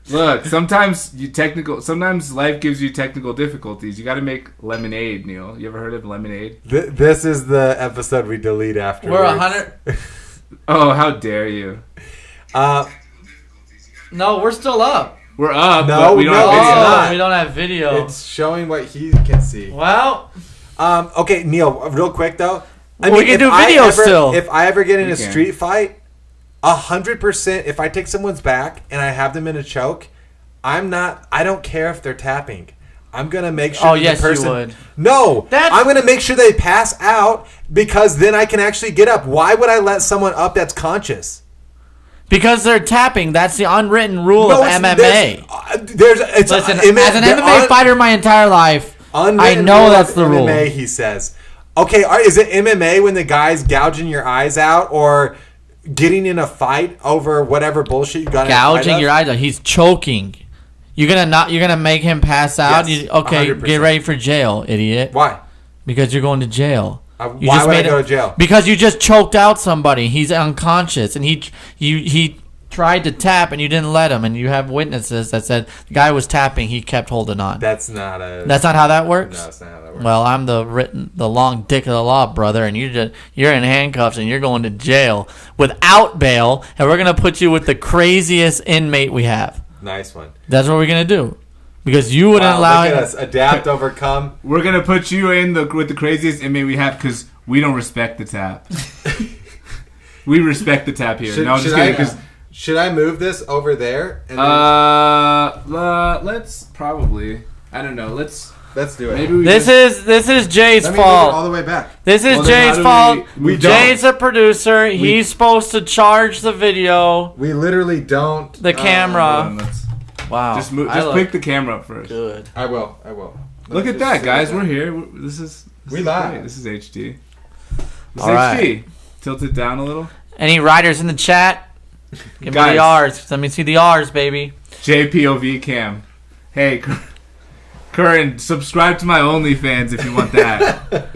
Look, sometimes life gives you technical difficulties. You got to make lemonade, Neil. You ever heard of lemonade? This is the episode we delete after. We're 100. Oh, how dare you! No, we're still up. We're up. No, but we don't no, have it's video. not. We don't have video. It's showing what he can see. Well, Okay, Neil, real quick though. We can do video still. If I ever get in a can. street fight, 100%. If I take someone's back and I have them in a choke, I don't care if they're tapping. I'm gonna make sure. Oh, that yes, the person, you would. No, That's- I'm gonna make sure they pass out because then I can actually get up. Why would I let someone up that's conscious? because they're tapping. That's the unwritten rule No, of it's- MMA. It's Listen, MMA as an MMA fighter my entire life, I know that's the rule. MMA, he says. Okay, is it MMA when the guy's gouging your eyes out or getting in a fight over whatever bullshit you got? Gouging your eyes out. He's choking. You're gonna make him pass out. Yes, Okay, 100%. get ready for jail, idiot. Why? Because you're going to jail. Why would I go to jail? Because you just choked out somebody. He's unconscious, and he tried to tap, and you didn't let him. And you have witnesses that said the guy was tapping. He kept holding on. That's not how that works. No, that's not how that works. Well, I'm the long dick of the law, brother, and you're in handcuffs and you're going to jail without bail, and we're gonna put you with the craziest inmate we have. Nice one. That's what we're gonna do, because you wouldn't allow look at him. us. Adapt, overcome. We're gonna put you with the craziest inmate we have because we don't respect the tap. We respect the tap here. No, I'm just kidding. 'Cause should I move this over there? And let's probably. I don't know. Let's do it. maybe we This is Jay's Let me move it fault. all the way back. This is Well, then Jay's how fault. do we Jay's a producer. He's supposed to charge the video, We literally don't. the camera. Hold on, let's Wow. just I look pick the camera up first. good. I will. Look at that, guys. We're here. This is live. great. This is HD. This All is right. HD. Tilt it down a little. Any writers in the chat? Give me Guys. the R's. Let me see the R's, baby. JPOV cam. Hey, Curran, subscribe to my OnlyFans if you want that.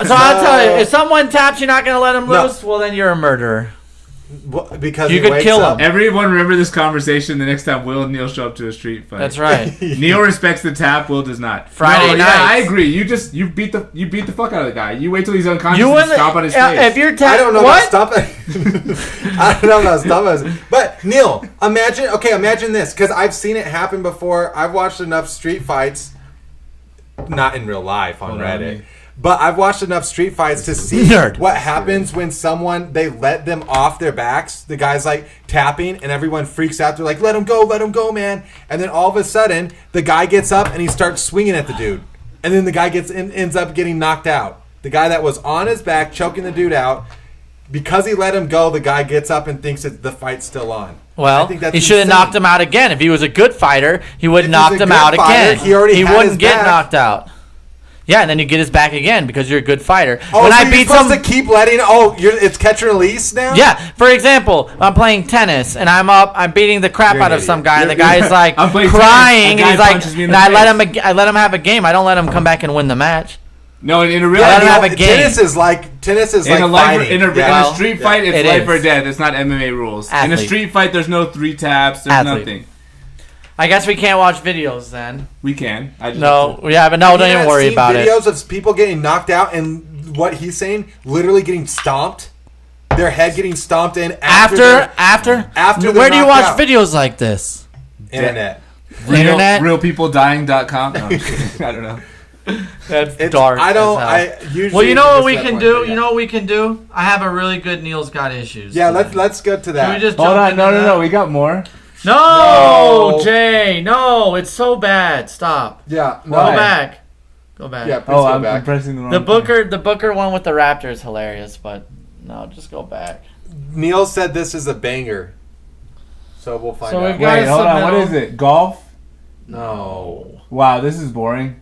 So I'll tell you, if someone taps, you're not gonna let him No. loose. Well, then you're a murderer. Because You he could wakes kill up. him. Everyone remember this conversation the next time Will and Neil show up to a street fight. That's right. Neil respects the tap. Will does not. Friday Yeah, nights. I agree. You beat the fuck out of the guy. You wait till he's unconscious You and wouldn't. stomp on his face. If you're I tapping, don't know what? about stopping. I don't know about stopping. But Neil, imagine this, because I've seen it happen before. I've watched enough street fights, not in real life on Reddit, but I've watched enough street fights to see Nerd. what happens when they let them off their backs. The guy's like tapping, and everyone freaks out. They're like, let him go, man. And then all of a sudden, the guy gets up and he starts swinging at the dude, and then the guy ends up getting knocked out. The guy that was on his back choking the dude out. Because he let him go, the guy gets up and thinks that the fight's still on. I Well, think that's he should have insane. knocked him out again. If he was a good fighter, he would have If knocked he's a him good out fighter, again. he already had wouldn't his get back. knocked out. Yeah, and then you get his back again because you're a good fighter. Oh, when so I you're beat supposed some, to keep letting. It's catch and release now. yeah. For example, I'm playing tennis and I'm beating the crap You're out an of some idiot. guy, and the guy's like I'm playing crying, tennis, a and he's guy like, punches me in and the I let him have a game. I don't let him come back and win the match. No, in a real Yeah, life, let him have a game. Tennis is like in a fighting. in a street fight, it's It life is. or death. It's not MMA rules. In Athlete. a street fight, there's no 3 taps. There's Athlete. nothing. I guess we can't watch videos then. We can. I just No, yeah, but no, Have don't you even not worry seen about it. videos of people getting knocked out and what he's saying, literally getting stomped, their head getting stomped in After they're where do you knocked watch out. videos like this? Internet. Internet? Realpeopledying.com. No, I'm kidding. I don't know. That's It's, dark. I don't. as hell. I usually. Well, you know what miss we that can point, do? but yeah. You know what we can do? I have a really good Neil's Got Issues. Yeah, today. let's go to Can that. we just Hold jump on. into No. that? We got more. No, No. Jay, no, it's so bad. Stop. Yeah. Go No. Why? back. Go back. Yeah. Please Oh, go I'm back. pressing the wrong. The Booker one with the Raptor is hilarious, but no, just go back. Neil said this is a banger. So we'll find So out. we've got- Wait, hold on. What submittal. is it? Golf? No. Wow, this is boring.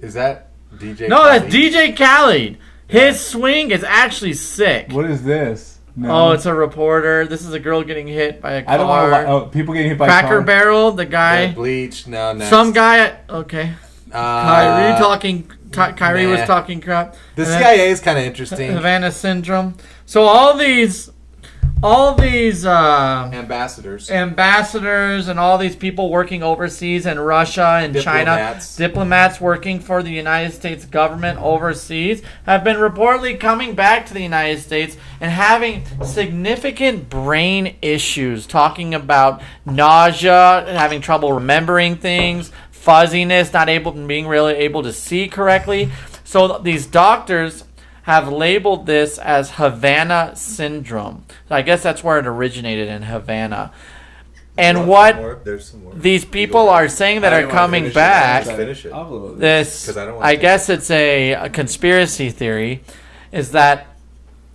Is that DJ? No, that's Khaled? DJ Khaled. His swing is actually sick. What is this? No. Oh, it's a reporter. This is a girl getting hit by a car. I don't want to. Oh, people getting hit by Cracker cars. Barrel, the Yeah, guy. Bleach. No, next. Some guy. Okay. Kyrie talking. Kyrie was nah. talking crap. The And then CIA is kind of interesting. Havana syndrome. So all these all these ambassadors and all these people working overseas in Russia and China, diplomats working for the United States government overseas, have been reportedly coming back to the United States and having significant brain issues, talking about nausea, having trouble remembering things, fuzziness, not being really able to see correctly. So these doctors have labeled this as Havana syndrome. So I guess that's where it originated, in Havana. And what these people are saying that are coming back, this, I guess it's a conspiracy theory, is that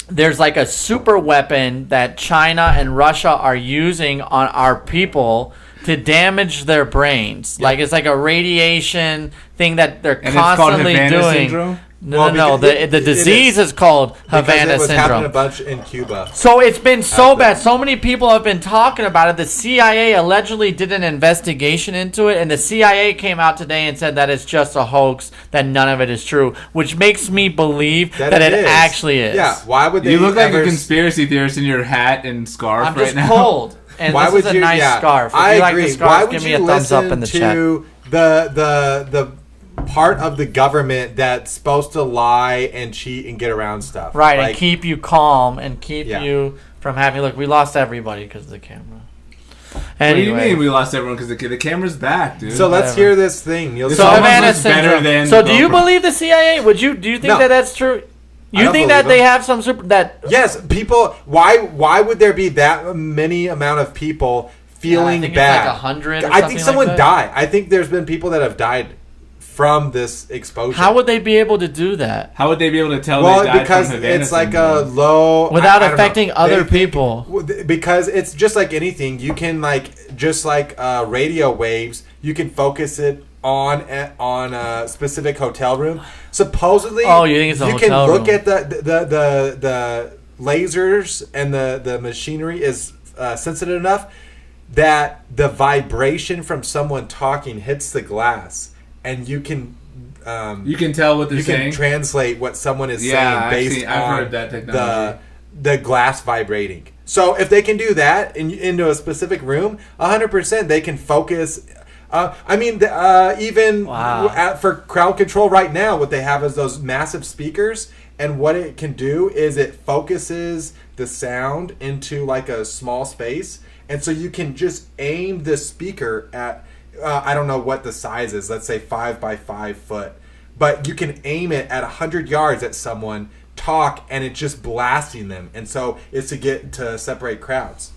there's like a super weapon that China and Russia are using on our people to damage their brains. Like it's like a radiation thing that they're constantly doing. Syndrome? No. The disease is called Havana syndrome. It was happening a bunch in Cuba. So it's been so bad. So many people have been talking about it. The CIA allegedly did an investigation into it, and the CIA came out today and said that it's just a hoax, that none of it is true, which makes me believe that it actually is. Yeah, why would they? You look like a conspiracy theorist in your hat and scarf I'm just cold. And why this is a nice scarf. If I you agree. Like the scarf, why would give me you a thumbs up in the listen chat. to the part of the government that's supposed to lie and cheat and get around stuff? Right, and keep you calm and keep you from having... Look, we lost everybody because of the camera. Anyway. What do you mean we lost everyone because the camera's back, dude? So let's hear this thing. So Havana syndrome. So do you believe the CIA? Do you think that that's true? You think that they have some Yes, people... Why would there be that many amount of people feeling bad? It's like 100 or I think someone died. I think there's been people that have died from this exposure. How would they be able to do that? How would they be able to tell they died because from Havana it's like syndrome? a low... Without affecting other people. Because it's just like anything. You can just like radio waves, you can focus it on a specific hotel room. Supposedly, you think it's a hotel room? You can look at the lasers and the machinery is sensitive enough that the vibration from someone talking hits the glass, and you can tell what they're saying. You can translate what someone is saying based on the glass vibrating. So if they can do that into a specific room, 100% they can focus. For crowd control right now, what they have is those massive speakers, and what it can do is it focuses the sound into like a small space, and so you can just aim the speaker at I don't know what the size is, let's say 5 by 5 foot, but you can aim it at 100 yards at someone, talk, and it's just blasting them, and so it's to separate crowds.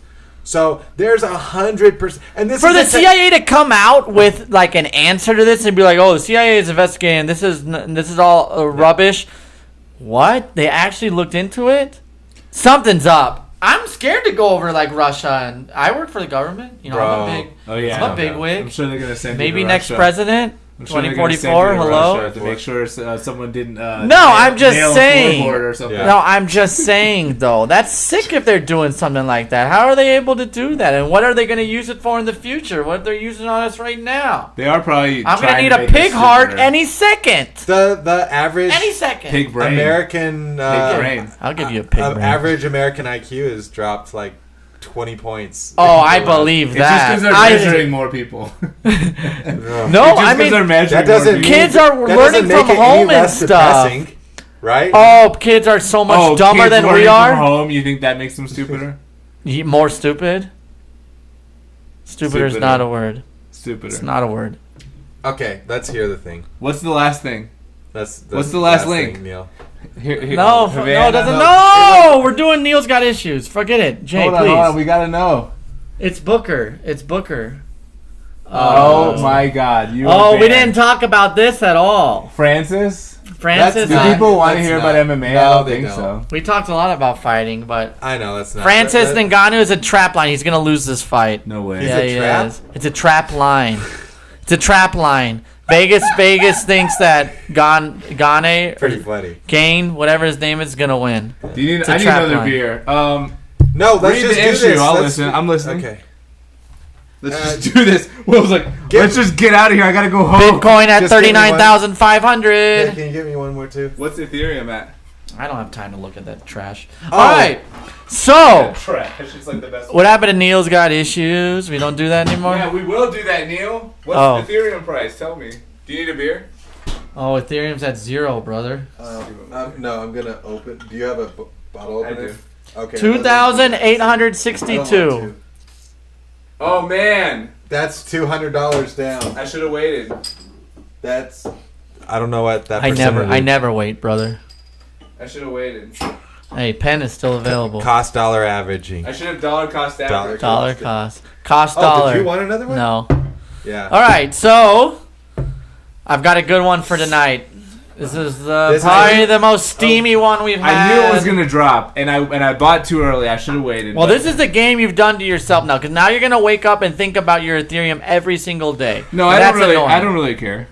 So there's 100%, and this for the CIA to come out with like an answer to this and be like, "Oh, the CIA is investigating. This is all rubbish." What? They actually looked into it? Something's up. I'm scared to go over like Russia, and I work for the government. You know, I'm a big wig. I'm sure they're gonna send maybe you to next Russia. President. 2044. Hello. To make sure someone didn't. I'm just saying. Or something. No, I'm just saying though. That's sick if they're doing something like that. How are they able to do that? And what are they going to use it for in the future? What they're using on us right now? They are probably. I'm going to need a pig heart any second. The average any second pig brain. American. Pig brain. I'll give you a pig brain. Average American IQ has dropped like 20 points. Oh, I believe that. It's just because they're measuring more people. No, I mean, that doesn't kids are learning from home and stuff. Right? Oh, kids are so much dumber than we are. From home, you think that makes them stupider? More stupid? Stupider is not a word. Stupider. It's not a word. Okay, let's hear the thing. What's the last thing? What's the last link? Thing, Neil? No, it doesn't. No, we're doing Neil's Got Issues. Forget it. Jay, hold on, we gotta know. It's Booker. Oh my God! We didn't talk about this at all. Francis. Do people want to hear about MMA? No, I don't think so. We talked a lot about fighting, but I know that's not. Francis Ngannou is a trap line. He's gonna lose this fight. No way. Yeah, he is. It's a trap line. It's a trap line. Vegas thinks that Kane, whatever his name is, gonna win. I need another beer. No, let's just do this. I'll listen. I'm listening. Okay. Let's just do this. Will's like, let's just get out of here. I gotta go home. Bitcoin at 39,500. Can you give me one more too? What's Ethereum at? I don't have time to look at that trash. Oh. All right. So, Trash. It's like the best. what happened to Neil's got issues? We don't do that anymore? Yeah, we will do that, Neil. What's the Ethereum price? Tell me. Do you need a beer? Oh, Ethereum's at 0, brother. No, I'm gonna open. Do you have a bottle opener? I do. Okay. 2,862. Oh man, That's $200 down. I should have waited. That's. I don't know what that. I percentage never wait, brother. I should have waited. Hey, pen is still available. Cost dollar averaging. I should have dollar cost average. Dollar cost. Cost Oh, dollar. did you want another one? No. Yeah. All right, so I've got a good one for tonight. This is probably the most steamy one we've had. I knew it was gonna drop, and I bought too early. I should have waited. Well, but- this is the game you've done to yourself now, because now you're gonna wake up and think about your Ethereum every single day. No, And I that's annoying. don't really care.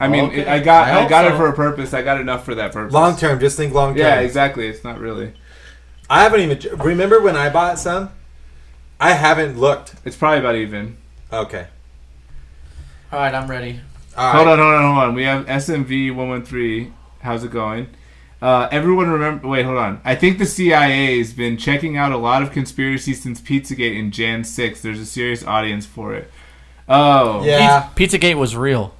I mean, Okay. I got I hope it so. for a purpose. I got enough for that purpose. Long term, just think long term. Yeah, exactly. It's not really. I haven't even. Remember when I bought some? I haven't looked. It's probably about even. Okay. All right, I'm ready. All Hold right. on. We have SMV 113. How's it going? Everyone remember? Wait, hold on. I think the CIA has been checking out a lot of conspiracies since Pizzagate in Jan 6. There's a serious audience for it. Oh. Yeah. Pizzagate was real.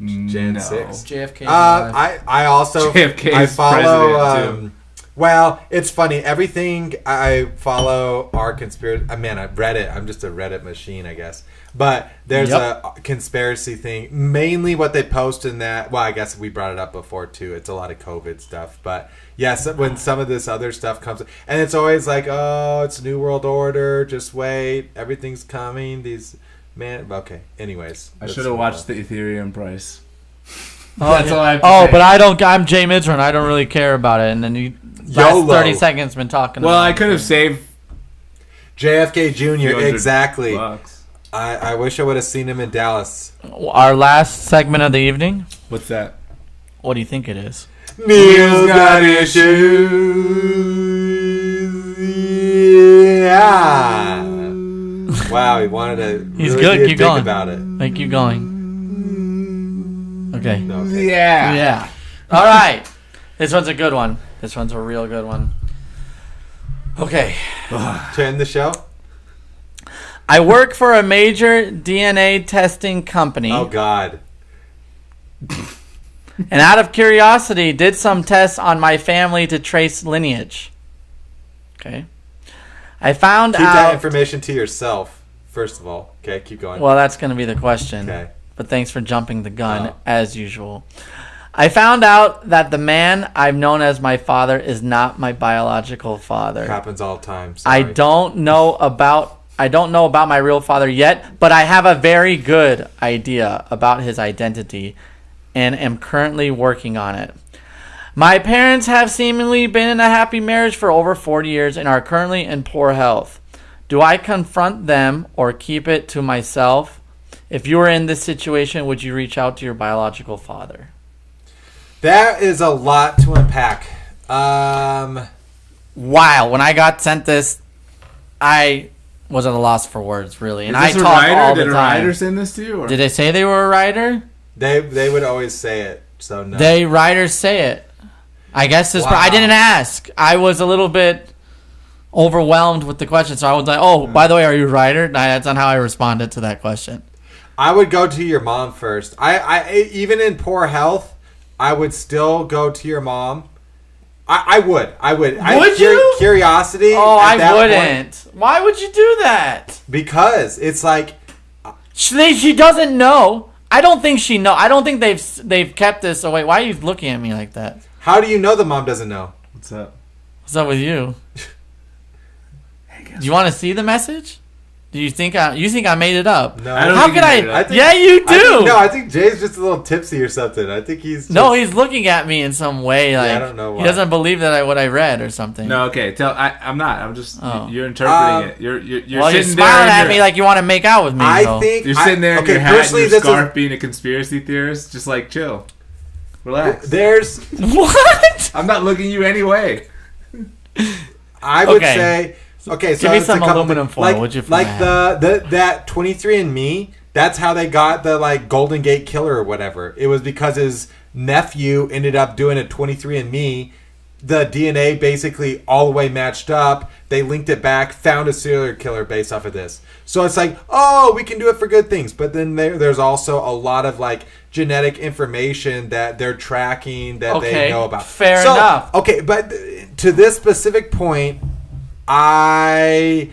Jan no. 6. JFK. I also JFK 's I follow. president, too. Well, it's funny. Everything I follow are conspiracy. Man, Reddit. I'm just a Reddit machine, I guess. But there's a conspiracy thing. Mainly what they post in that. Well, I guess we brought it up before too. It's a lot of COVID stuff. But yes, when some of this other stuff comes, and it's always like, oh, it's New World Order. Just wait, everything's coming. Okay. Anyways, I should have watched the Ethereum price. Oh, That's all I have to say. but I'm Jay Midran. I don't really care about it. And then you last YOLO. 30 seconds been talking Well, about I it. could have saved JFK Jr. $200. Exactly. I wish I would have seen him in Dallas. Our last segment of the evening. What's that? What do you think it is? Neil's got issues. Yeah. Wow, he wanted to. He's really good. be a Keep dick going. about it. Like, keep going. Okay. Okay. Yeah. Yeah. All right. This one's a good one. This one's a real good one. Okay. To end the show. I work for a major DNA testing company. Oh God. And out of curiosity, did some tests on my family to trace lineage. Okay. I found Keep that out. information to yourself. First of all. Okay. Keep going. Well, that's going to be the question. Okay. But thanks for jumping the gun, Oh. as usual. I found out that the man I've known as my father is not my biological father. Happens all the time. I Sorry. don't know about my real father yet, but I have a very good idea about his identity and am currently working on it. My parents have seemingly been in a happy marriage for over 40 years and are currently in poor health. Do I confront them or keep it to myself? If you were in this situation, would you reach out to your biological father? That is a lot to unpack. Wow, when I got sent this, I was at a loss for words, really. And I Is this talk a writer? all the Did a time. writer send this to you? Or? Did they say they were a writer? They would always say it. So no. They writers say it. I guess this. Wow. I didn't ask. I was a little bit overwhelmed with the question, so I was like, "Oh, by the way, are you a writer?" And that's not how I responded to that question. I would go to your mom first. I even in poor health, I would still go to your mom. I would. Would you? Curiosity. Oh, at I that wouldn't. point, Why would you do that? because it's like She doesn't know. I don't think she know. I don't think they've kept this away. Why are you looking at me like that? how do you know the mom doesn't know? What's up? What's up with you? Do you want to see the message? Do you think I made it up? No. I don't How think could you made it I? up. Yeah, you do. I think Jay's just a little tipsy or something. I think he's just, No, he's looking at me in some way. Like I don't know why. he doesn't believe that what I read or something. No, okay. I'm not. I'm just. Oh. You're interpreting it. You're well, you're sitting smiling there. at me like you want to make out with me. I though. think You're sitting there in your hat and personally, your this scarf, being a conspiracy theorist. Just like chill, relax. there's What? I'm not looking you anyway. I would Okay. say okay. So Give me it's some a couple aluminum things. foil, would you, for Like my that 23andMe. That's how they got the like Golden Gate Killer or whatever. It was because his nephew ended up doing a 23andMe. The DNA basically all the way matched up. They linked it back, found a serial killer based off of this. So it's like, oh, we can do it for good things. But then there's also a lot of like genetic information that they're tracking that they know about. Fair enough. Okay, but to this specific point, I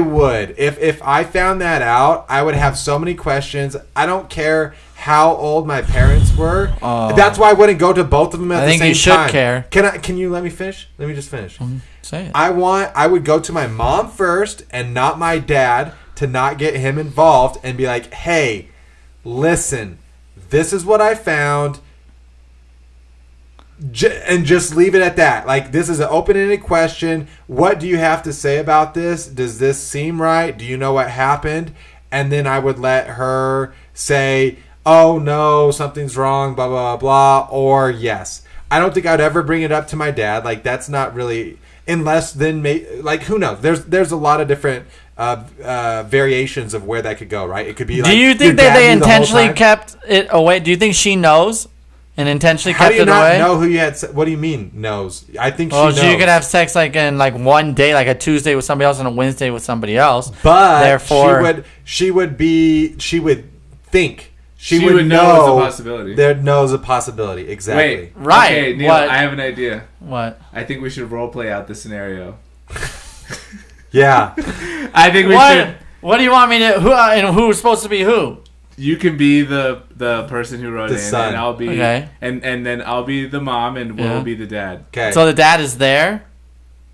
would, if I found that out, I would have so many questions. I don't care how old my parents were. That's why I wouldn't go to both of them at the same time. I think you should care. Can you let me finish? Let me just finish. Say it. I would go to my mom first and not my dad to not get him involved and be like, hey, listen, this is what I found. And just leave it at that. Like, this is an open-ended question. What do you have to say about this? Does this seem right? Do you know what happened? And then I would let her say, oh no, something's wrong, blah, blah, blah, or yes. I don't think I'd ever bring it up to my dad. Like, that's not really, unless then, like, who knows? There's a lot of different variations of where that could go, right? It could be like, do you think that they intentionally kept it away? Do you think she knows and intentionally kept it away? How do you not know who you had? What do you mean knows? I think she knows. So you could have sex like in like one day, like a Tuesday with somebody else and a Wednesday with somebody else. But therefore, she would think. She would know it's a possibility. There knows a possibility. Exactly. Wait. Right. Okay, Neil, I have an idea. What? I think we should role play out the scenario. Yeah. I think we should. What do you want me to? Who's supposed to be who? You can be the person who wrote it, son. And I'll be and then I'll be the mom, and we'll be the dad. Okay. So the dad is there.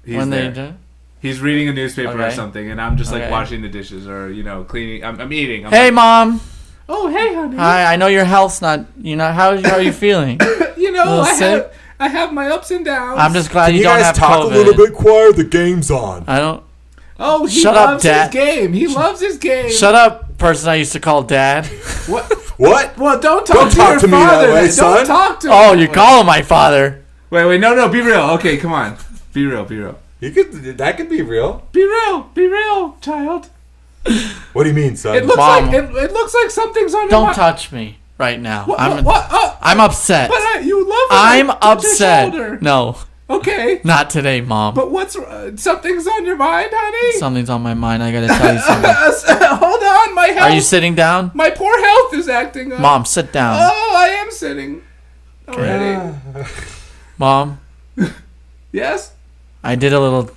He's there. He's reading a newspaper or something, and I'm just like washing the dishes or cleaning. I'm eating. Hey, Mom. Oh, hey, honey. Hi. I know your health's not. How are you feeling? I have my ups and downs. I'm just glad you don't have COVID. You guys talk a little bit quiet. The game's on. I don't. Oh, he loves his game. He loves his game. Shut up, person I used to call Dad. What? What? Well, don't talk to your father. Me that way, son. Don't talk to him. Oh, you call him my father. Wait, no, be real. Okay, come on. Be real. That could be real. Be real, child. What do you mean, son? It looks like something's on your mind. Don't touch me right now. What? I'm upset. But you love it. I'm upset. No. Okay. Not today, Mom. But something's on your mind, honey? Something's on my mind. I gotta tell you something. Hold on, my health. Are you sitting down? My poor health is acting up. Mom, sit down. Oh, I am sitting. Already. Mom? Yes? I did a little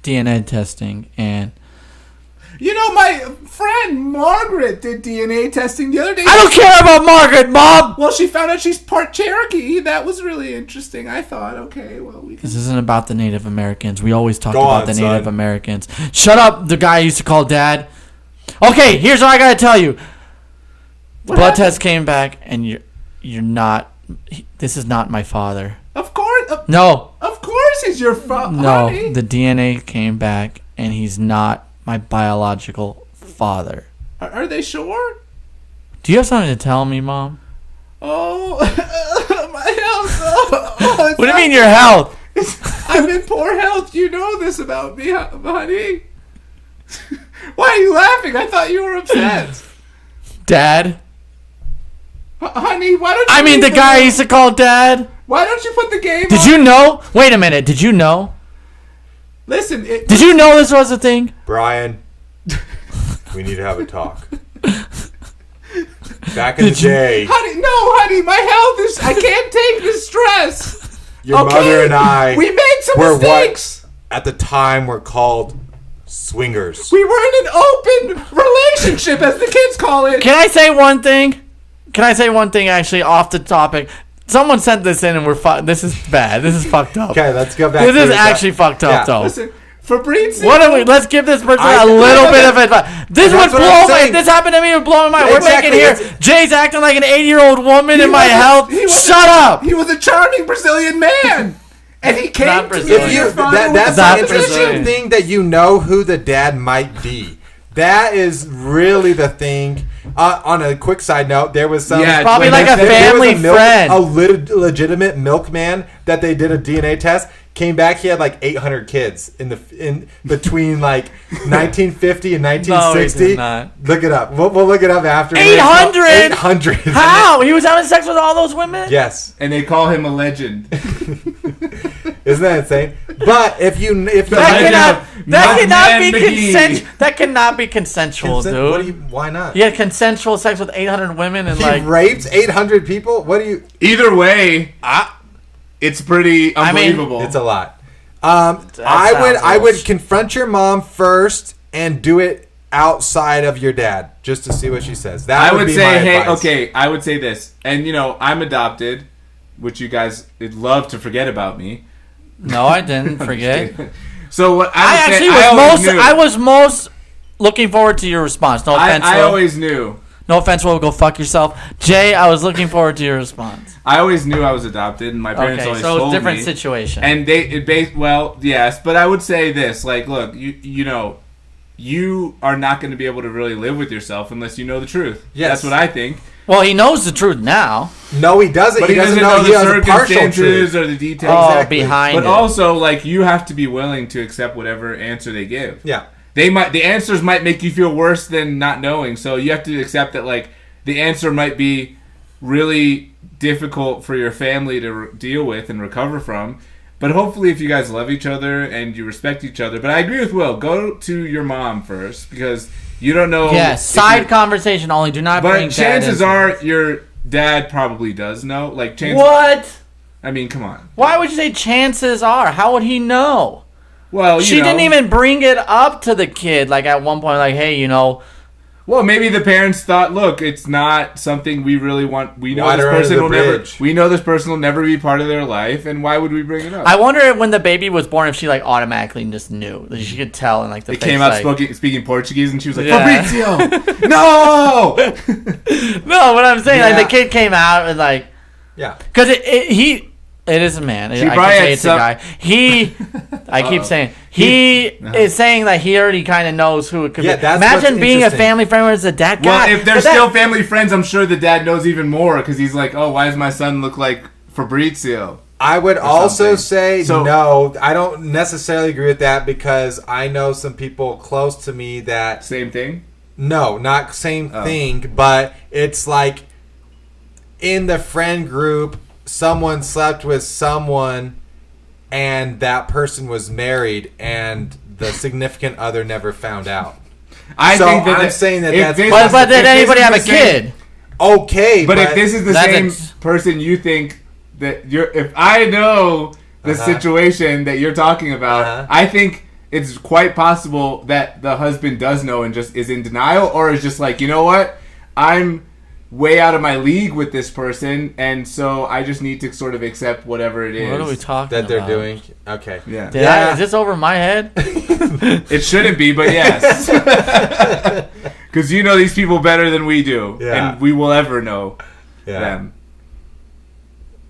DNA testing, and... my friend Margaret did DNA testing the other day. I don't care about Margaret, Mom! Well, she found out she's part Cherokee. That was really interesting. I thought, okay, well, This isn't about the Native Americans. We always talk about the Native Americans. Shut up, the guy I used to call Dad. Okay, here's what I gotta tell you. Blood test came back, and you're not... This is not my father. Of course. No. Of course he's your father. No, the DNA came back, and he's not my biological father. Are they sure? Do you have something to tell me, Mom? Oh, my health. What do you mean your health? I'm in poor health. You know this about me, honey. Why are you laughing? I thought you were upset. Dad? Honey, why don't you... the guy I used to call Dad. Why don't you put the game on? Did you know? Wait a minute. Did you know? Listen. Did you know this was a thing? Brian, we need to have a talk. Back in the day. Honey, my health is... I can't take this stress. Your mother and I... We made some mistakes. At the time were called swingers. We were in an open relationship, as the kids call it. Can I say one thing? Actually, off the topic? Someone sent this in, and this is bad. This is fucked up. Okay, let's go back. This is actually fucked up, though. Listen, Fabrizio. Let's give this person a little bit of advice. This would blow my... This happened to me. It would blow my mind. We're making here. Jay's acting like an 80-year-old woman in my health. Shut up. He was a charming Brazilian man. And he came to me. That's the interesting thing, that you know who the dad might be. That is really the thing. On a quick side note, there was some... Yeah, probably like a family friend. A legitimate milkman that they did a DNA test. Came back, he had like 800 kids in between like 1950 and 1960. No, he did not. Look it up. We'll look it up after. 800? 800. How? He was having sex with all those women? Yes. And they call him a legend. Isn't that insane? But if that cannot be consensual, dude. Why not? He had consensual sex with 800 women and he raped 800 people. What do you? Either way, it's pretty unbelievable. It's a lot. I would confront your mom first and do it outside of your dad, just to see what she says. That would be my advice. Okay, I would say this, and I'm adopted, which you guys would love to forget about me. No, I didn't forget. So what I was most looking forward to your response. No offense. I always knew. No offense, Will. Go fuck yourself. Jay, I was looking forward to your response. I always knew I was adopted, and my parents always told me. So it's a different situation. And yes, but I would say this, like, look, you are not going to be able to really live with yourself unless you know the truth. Yes. That's what I think. Well, he knows the truth now. No, he doesn't. But he doesn't know the circumstances or the details. Exactly. Behind but it. also, like, you have to be willing to accept whatever answer they give. Yeah. The answers might make you feel worse than not knowing, so you have to accept that, like, the answer might be really difficult for your family to deal with and recover from. But hopefully, if you guys love each other and you respect each other, but I agree with Will. Go to your mom first because you don't know. Yes, side conversation only. Do not bring. But chances are your dad probably does know. Like what? I mean, come on. Why would you say chances are? How would he know? Well, she didn't even bring it up to the kid. Like at one point, like, hey, Well, maybe the parents thought, look, it's not something we really want. We know this person will never be part of their life, and why would we bring it up? I wonder if when the baby was born, if she like automatically just knew. Like, she could tell in like the face. It came out speaking Portuguese, and she was like, Fabrizio, no! No, what I'm saying, like the kid came out and like, yeah, because it is a man. I can say it's a guy. I keep saying he is saying that he already kind of knows who it could be. Imagine being a family friend with the dad. Well, if they're still family friends, I'm sure the dad knows even more because he's like, oh, why does my son look like Fabrizio? I would also say no. I don't necessarily agree with that because I know some people close to me that same thing. No, not same thing, but it's like in the friend group. Someone slept with someone and that person was married and the significant other never found out. I'm saying that's but did anybody have a kid? Okay, but if this is the same person you think that if I know the situation that you're talking about, I think it's quite possible that the husband does know and just is in denial or is just like, you know what? I'm way out of my league with this person, and so I just need to sort of accept whatever it is. What are we talking that they're about? doing? Okay. Yeah. Is this over my head? It shouldn't be, but yes. Because you know these people better than we do, and we will ever know them.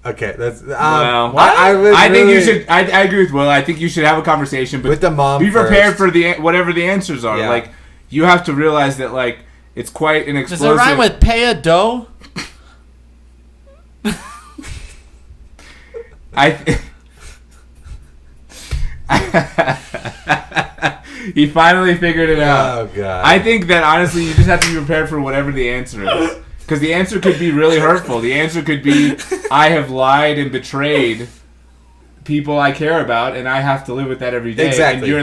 Okay, that's I think you should. I agree with Will. I think you should have a conversation, but with the mom. Be prepared for whatever the answers are. Yeah. Like you have to realize that like. It's quite an explosive... Does it rhyme with pay a dough? He finally figured it out. Oh, God. I think that, honestly, you just have to be prepared for whatever the answer is. Because the answer could be really hurtful. The answer could be, I have lied and betrayed people I care about, and I have to live with that every day. Exactly.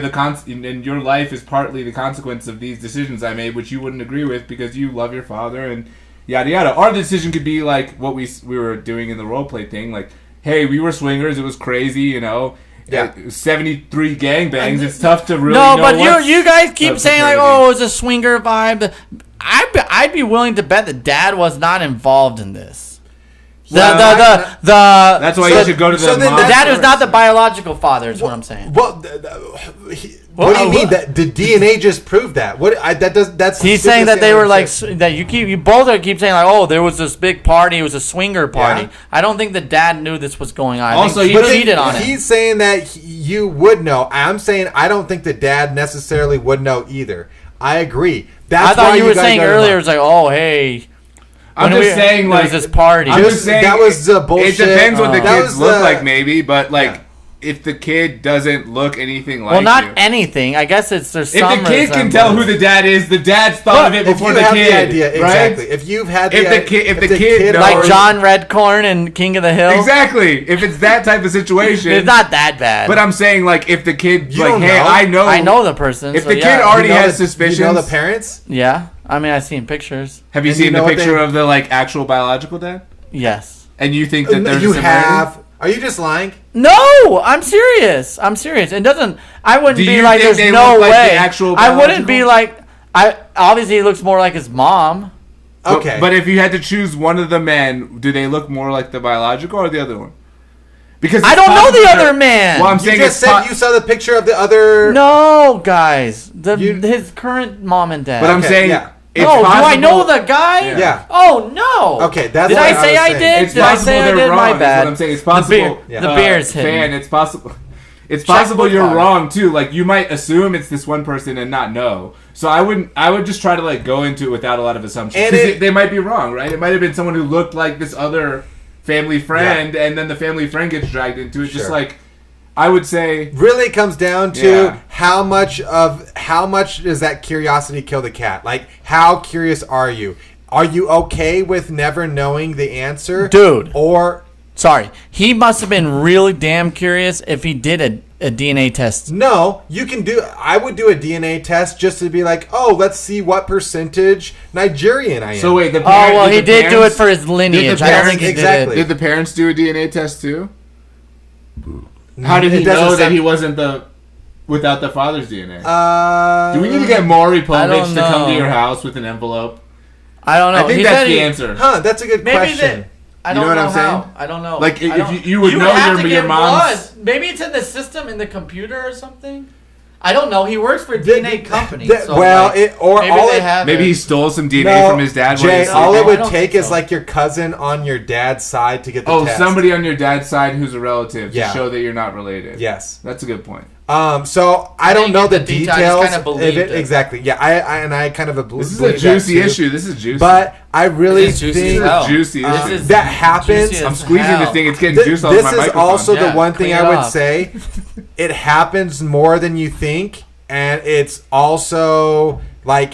And your life is partly the consequence of these decisions I made, which you wouldn't agree with because you love your father and yada yada. Our decision could be like what we were doing in the role play thing, like, hey, we were swingers, it was crazy, 73 gangbangs. It's tough to really know. No, but you guys keep saying like, oh, it was a swinger vibe. I'd be willing to bet that Dad was not involved in this. That's why you should go to the mom. The dad is not the biological father, is what I'm saying. Well, what do you mean? That the DNA just proved that? He's saying that they were like that. You both keep saying like, oh, there was this big party. It was a swinger party. Yeah. I don't think the dad knew this was going on. Also, he cheated on him. He's saying that you would know. I'm saying I don't think the dad necessarily would know either. I agree. I thought you were saying earlier. It's like, oh, hey. I'm just saying, like, this party. I'm just saying, that was bullshit. It depends what the kids look like, maybe, but like, if the kid doesn't look anything like Well, not you. anything. I guess there's If some the kid can tell who the dad is, the dad's thought of it If before you the have kid. the idea, right? exactly. If you've had If the kid knows- like John Redcorn and King of the Hill. Exactly. If it's that type of situation, It's not that bad. But I'm saying, like, if the kid, You like, don't hey, know. I know the person. If so the yeah. kid already You know has the- suspicions, You know the parents? Yeah. I mean, I've seen pictures. have you And you seen know the what picture they- of the like actual biological dad? Yes. And you think that there's You a similarity? have. Are you just lying? No, I'm serious. It doesn't. I wouldn't Do be you like. think There's they no look way. like the actual I wouldn't be biological? like. Obviously he looks more like his mom. Okay. But if you had to choose one of the men, do they look more like the biological or the other one? Because I it's don't know possible the that- other man. Well, I'm you saying just said you saw the picture of the other. No, guys. You- His current mom and dad. But I'm Okay, saying, yeah. it's no, do I possible- know the guy? Yeah. Oh no. Okay, that's Did what I I say was I saying. did? It's Did I possible say I they're did? wrong. My Is bad. what I'm saying. It's possible. The beer's hidden. fan. It's possible. It's possible Checkbook you're card. wrong too. Like you might assume it's this one person and not know. So I would just try to like go into it without a lot of assumptions. And 'Cause they might be wrong, right? It might have been someone who looked like this other family friend, and then the family friend gets dragged into it. Just Sure. like I would say, Really comes down to Yeah. how much does that curiosity kill the cat? Like, how curious are you? Are you okay with never knowing the answer, Dude. Or Sorry, he must have been really damn curious if he did a DNA test. no? You can do. I would do a DNA test just to be like, oh, let's see what percentage Nigerian I am. so wait, the Oh parent, well, he the did do it parents- for his lineage. I don't think he exactly. did Did the parents do a DNA test too? How did It he doesn't know that sound- he wasn't without the father's DNA? Do Do we need to get Maury I Povich don't to come to know. your house with an envelope? it. I don't know. I think He that's said the he- answer. Huh? That's a good Maybe question. I You don't know what know I'm saying? how. I don't know. Like, if I don't- you would know have to your get mom's- blood. Maybe it's in the system in the computer or something. I don't know. He works for a DNA company. So well, like, it or maybe all they it, have Maybe it. he stole some DNA from his dad. while he Jay, was all sleeping. it I would don't take think is so. like your cousin on your dad's side to get the Oh, test. somebody on your dad's side who's a relative Yeah. to show that you're not related. Yes. That's a good point. So I don't didn't know get the the detail, I just details kinda of believed it it. exactly. Yeah, I kind of This is a believe that juicy too. issue. This is juicy. But I really This is juicy think as hell. Juicy. This issue. is that happens. juicy I'm as squeezing hell. this thing. It's getting Th- juice all this over my is microphone. also Yeah, the one thing clean I it would up. say. It happens more than you think, and it's also like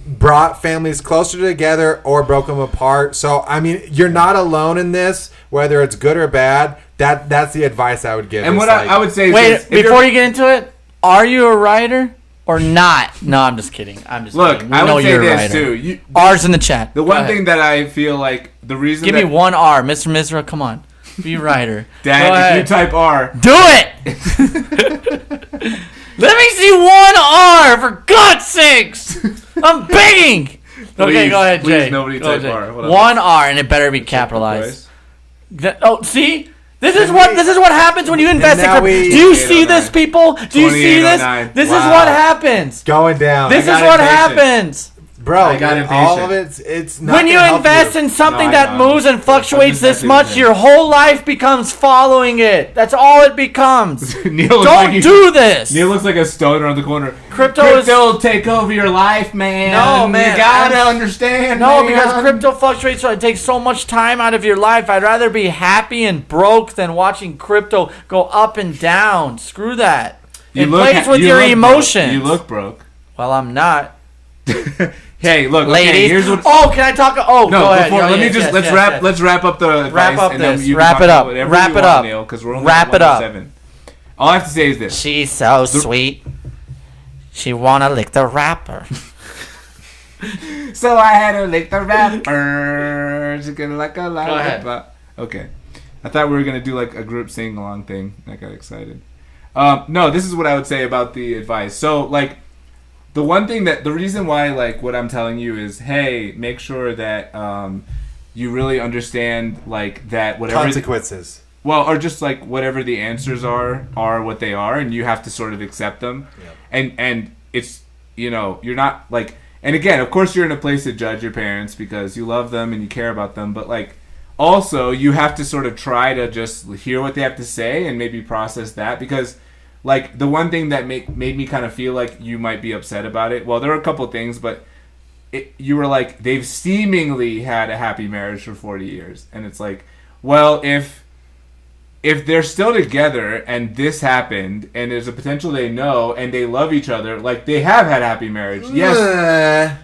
brought families closer together or broke them apart. So I mean, you're not alone in this, whether it's good or bad. That's the advice I would give. And It's what like- I would say is Wait, this, if before you're- you get into it, are you a writer or not? No, I'm just kidding. I'm just look, kidding. We I know would say you're a this writer. too. You, R's in the chat. the Go one ahead. thing that I feel like the reason Give that me one R, Mr. Misra. Come on, be a writer. Go Dad, if ahead. you type R, Do it. Let me see one R for God's sakes. I'm begging. Okay, Please, go ahead, please, Jay. nobody Go type Jay. R. Hold on. One R, and it better be capitalized. Oh, see. This is And what we- happens when you invest in now crypto. we- Do you 2809. see this, people? Do you see this? 2809. This is Wow. what happens. going down, This is got what impatient. happens. bro. I got all impatient. of it's not When you gonna help invest you. in something No, I that know. moves and fluctuates just this messaging much, him. your whole life becomes following it. That's all it becomes. Neil looks Don't like do this. Neil looks like a stoner on the corner. Crypto is- will take over your life, man. No, man, You gotta I'm- understand. No, man. because crypto fluctuates, so it takes so much time out of your life. I'd rather be happy and broke than watching crypto go up and down. Screw that. It plays with your emotions. You look broke. Well, I'm not. Hey, look, okay, Ladies. here's what. Oh, can I talk? Oh, No, go ahead. before, Oh, let me yes, just yes, yes, yes. let's wrap up the advice, Wrap up and then this. you can Wrap talk it about up. whatever Wrap you it want, up. Neil, because we're only Wrap at it up. 107. All I have to say is this: She's so sweet. She wanna lick the wrapper. so I had to lick the rapper. Chicken like a Go ahead. lollipop. Okay, I thought we were gonna do like a group sing along thing. I got excited. No, this is what I would say about the advice. So like. The one thing the reason why, like, what I'm telling you is, hey, make sure that you really understand, like, that whatever consequences. well, or just like whatever the answers are what they are, and you have to sort of accept them. Yep. And it's, you know, you're not like, and again, of course, you're in a place to judge your parents because you love them and you care about them, but like, also you have to sort of try to just hear what they have to say and maybe process that because. Like, the one thing that made me kind of feel like you might be upset about it, well, there were a couple things, but you were like, they've seemingly had a happy marriage for 40 years. And it's like, well, if if they're still together and this happened and there's a potential they know and they love each other, like they have had a happy marriage. Yes.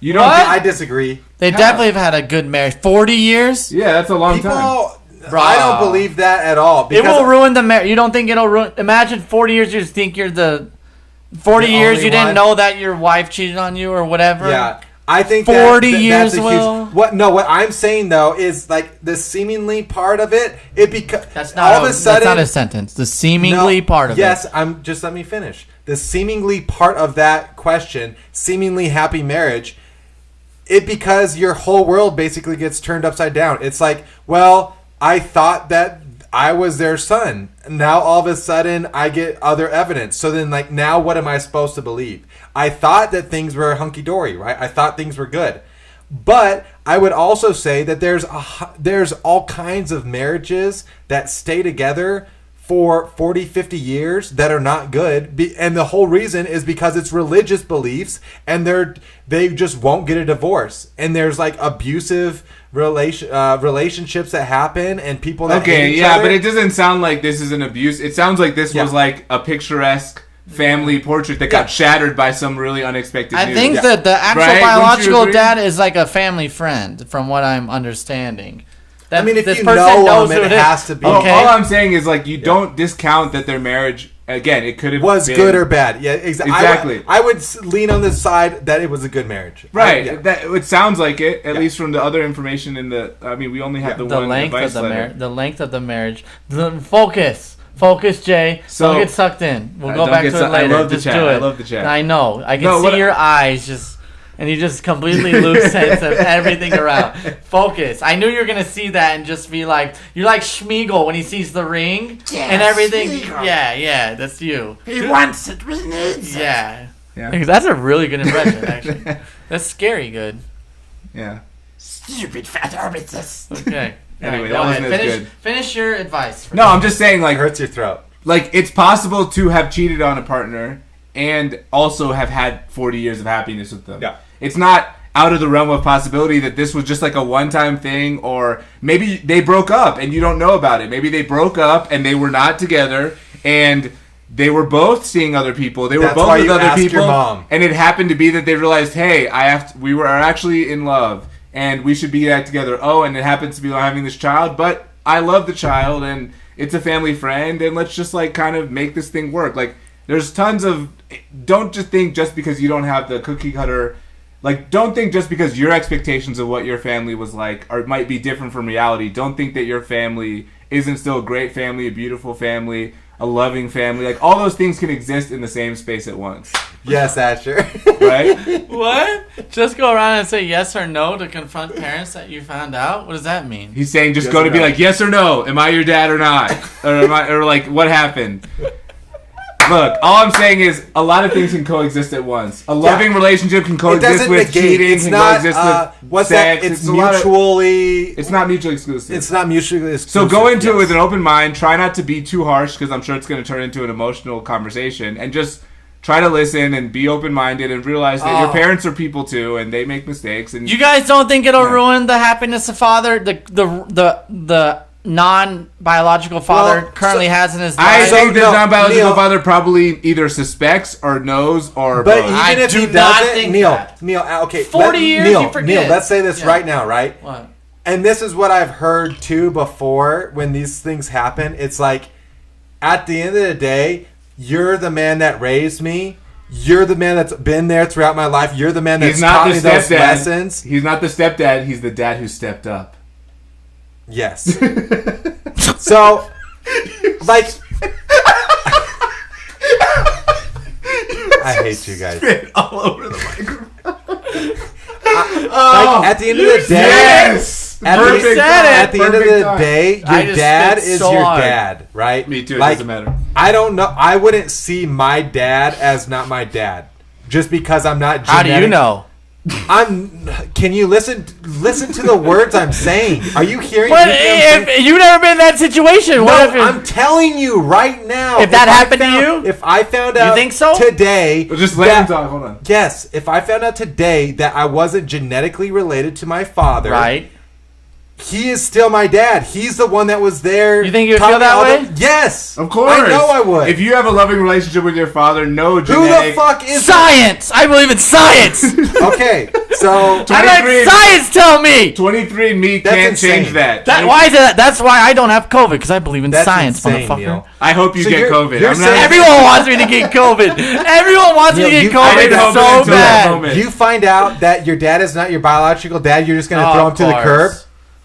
You don't. What? I disagree. They definitely have had a good marriage. 40 years? Yeah, that's a long time. I don't believe that at all. It will ruin the marriage. You don't think it'll ruin... Imagine 40 years you just think you're the... 40 years you didn't know that your wife cheated on you or whatever. Yeah. I think 40 years, that's a Will. huge... What I'm saying, though, is like the seemingly part of it, That's not all of a sudden... That's not a sentence. The seemingly part of it. Yes, just let me finish. The seemingly part of that question, seemingly happy marriage... because your whole world basically gets turned upside down. It's like, well, I thought that I was their son. Now all of a sudden I get other evidence. So then like now what am I supposed to believe? I thought that things were hunky-dory, right? I thought things were good. But I would also say that there's all kinds of marriages that stay together for 40, 50 years that are not good. And the whole reason is because it's religious beliefs and they just won't get a divorce. And there's like abusive relationships that happen and people that hate each other. But it doesn't sound like this is an abuse. It sounds like this was like a picturesque family portrait that got shattered by some really unexpected news. I think that the actual biological dad is like a family friend from what I'm understanding. I mean, if you know them, it has to be. Okay. All I'm saying is, like, you don't discount that their marriage, again, it could have was been good or bad. Yeah, exactly. I would lean on the side that it was a good marriage. Right. It sounds like it, at least from the other information in the... I mean, we only have the one advice letter. The length of the marriage. Focus, Jay. Don't get sucked in. We'll go back to it later. I love the chat. I love the chat. I know. I can see your eyes just... And you just completely lose sense of everything around. Focus. I knew you were going to see that and just be like, you're like Schmeagol when he sees the ring and everything. Schmeagol. Yeah, that's you. He wants it, we needs it. Yeah. That's a really good impression, actually. That's scary good. Yeah. Stupid fat orbiters. Okay. Anyway, that wasn't as good. Finish your advice. No, I'm just saying, like... It hurts your throat. Like, it's possible to have cheated on a partner and also have had 40 years of happiness with them. Yeah. It's not out of the realm of possibility that this was just like a one-time thing, or maybe they broke up and you don't know about it. Maybe they broke up and they were not together and they were both seeing other people. They were both with other people. Your mom. And it happened to be that they realized, hey, we are actually in love and we should be back together. Oh, and it happens to be having this child, but I love the child and it's a family friend and let's just like kind of make this thing work. Like, there's tons of... Don't just think just because you don't have the cookie cutter... Like, don't think just because your expectations of what your family was like might be different from reality. Don't think that your family isn't still a great family, a beautiful family, a loving family. Like, all those things can exist in the same space at once. Yes, Asher. Right? What? Just go around and say yes or no to confront parents that you found out? What does that mean? He's saying just go to be like, yes or no, am I your dad or not? or like, what happened? Look, all I'm saying is a lot of things can coexist at once. A loving relationship can coexist with cheating, can coexist with sex. It's mutually... It's not mutually exclusive. It's not mutually exclusive. So go into it with an open mind. Try not to be too harsh because I'm sure it's going to turn into an emotional conversation. And just try to listen and be open-minded and realize that your parents are people too and they make mistakes. And you guys don't think it'll ruin the happiness a father? The non-biological father currently has in his life. I think the non-biological father probably either suspects or knows or but both. Even if he doesn't, Neil, okay, 40 years, you forget. Neil, let's say this right now, right? What? And this is what I've heard too before when these things happen. It's like, at the end of the day, you're the man that raised me. You're the man that's been there throughout my life. You're the man that's taught me those lessons. He's not the stepdad. He's the dad who stepped up. Yes. So, like, I hate you guys. Spit all over the microphone. Like, at the end of the day, at the end of the day, your dad is your dad, right? Me too. It like, doesn't matter. I don't know. I wouldn't see my dad as not my dad just because I'm not. How do you know? Can you listen to the words I'm saying? Are you hearing? But if you've never been in that situation, I'm telling you right now. If that happened to you, if I found out, you think so? Today, well, just let him talk. Hold on. Yes, if I found out today that I wasn't genetically related to my father, right? he is still my dad. He's the one that was there. You think you would taught feel me that all way? Yes. Of course. I know I would. If you have a loving relationship with your father, no Who genetic... the fuck is Science! I believe in science! Okay, so... I let science tell me! 23andMe That's can't insane. change that. Why is that? That's why I don't have COVID, because I believe in That's science, insane, motherfucker. Neil. I hope you So get you're- COVID. you're I'm not... saying- Everyone wants me to get COVID. Everyone wants me to Neil, get you- I COVID didn't hope it so until that bad. moment. You find out that your dad is not your biological dad, you're just going to Oh, throw him of to the course. curb?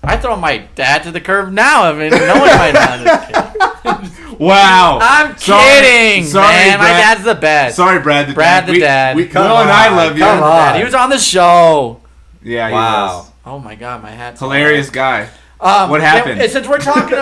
I throw my dad to the curb now. I mean, no one might know. Wow. I'm Sorry- kidding, sorry, man. My Brad. dad's the best. Sorry, Brad the Brad dad. the dad. Will Come and I on, love you. come on. He was on the show. Yeah, he Wow. was. Oh my god, my hat's Hilarious guy. What happened? Since we're talking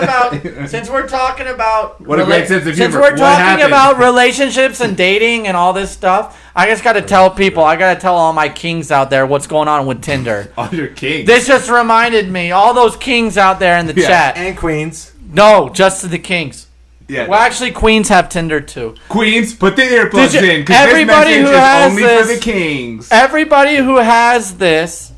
about What a great sense of since humor. we're What talking happened? about relationships and dating and all this stuff, I just got to tell people. I got to tell all my kings out there what's going on with Tinder. All your kings. This just reminded me, all those kings out there in the Yeah. chat. And queens. No, just to the kings. Yeah. Well, actually, queens have Tinder too. Queens, put the earplugs Did you- in. 'Cause everybody this message who is has only this- for the kings. Everybody who has this,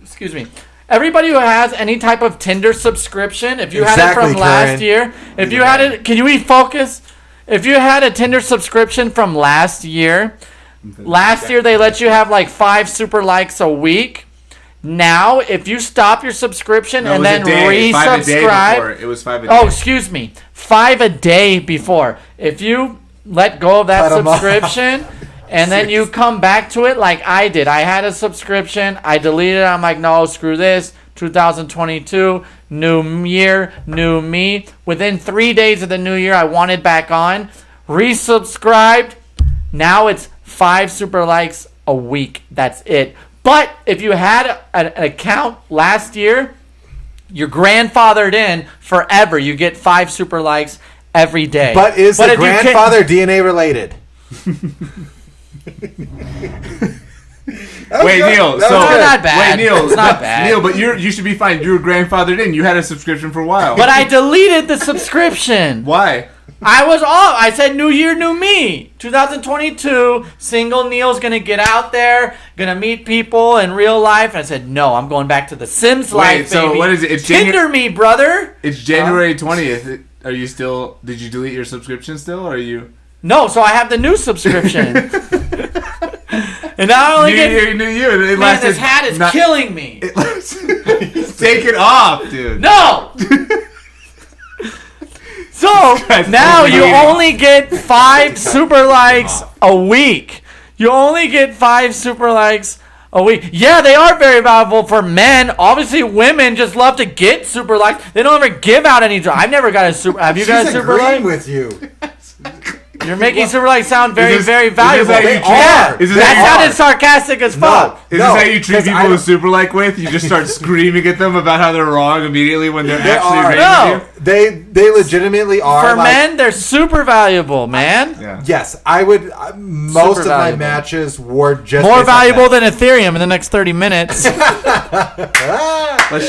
excuse me, everybody who has any type of Tinder subscription, if you had it Exactly, from last Karen. year, if you had it, can you refocus? If you had a Tinder subscription from last year they let you have like 5 super likes a week. Now, if you stop your subscription No, it and was then a day, 5 a day before. resubscribe, It was 5 a day. oh, excuse me, 5 a day before. If you let go of that Cut 'em off. subscription and then you come back to it like I did. I had a subscription. I deleted it. I'm like, no, screw this. 2022, new year, new me. Within 3 days of the new year, I wanted back on. Resubscribed. Now it's 5 super likes a week. That's it. But if you had an account last year, you're grandfathered in forever. You get 5 super likes every day. But is the if you can't- grandfather DNA related? Wait, Neil. That So was good. not bad. Wait, Neil. It's not bad. Neil, but you should be fine. You were grandfathered in. You had a subscription for a while. But I deleted the subscription. Why? I was off. I said, new year, new me. 2022, single Neil's going to get out there, going to meet people in real life. And I said, no, I'm going back to the Sims life, so baby. what is it? It's Tinder me, brother. It's January 20th. Are you still? Did you delete your subscription still, or are you? No, so I have the new subscription. And not only New get... Year, New You. It Man, lasted this hat is not- killing me. It lasted- Take it off, dude. No! So, guy's now you overeating. only get 5 super likes a week. You only get 5 super likes a week. Yeah, they are very valuable for men. Obviously, women just love to get super likes. They don't ever give out any... I've never got a super... Have you got a She's super agreeing like? with you. You're making super likes sound very, Is this- very is this valuable. how you They treat- are. Is this They how That you- sounded sarcastic as fuck. Is No, this how you treat 'cause I people don't- with super like with? You just start screaming at them about how they're wrong immediately when they're They actually are. agreeing No. with you? They legitimately are. For like, men, they're super valuable, man. Yeah. Yes, I would. Most Super of my valuable. matches were just More based on valuable that. than Ethereum in the next 30 minutes. Let's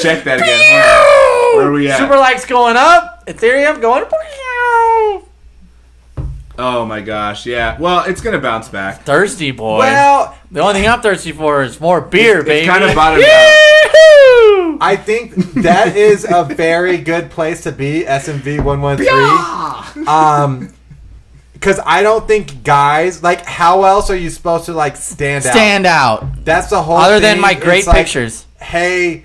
check that again. Hold on. Where are we at? Super likes going up. Ethereum going. Oh my gosh, yeah. Well, it's gonna bounce back. Thirsty boy. Well, the only thing I'm thirsty for is more beer, It's baby. kind of bottomed out. Yee-hoo! I think that is a very good place to be. SMV 113. Because I don't think guys like. How else are you supposed to like stand out? Stand out. That's the whole. Other thing. than my great It's like, pictures. Hey,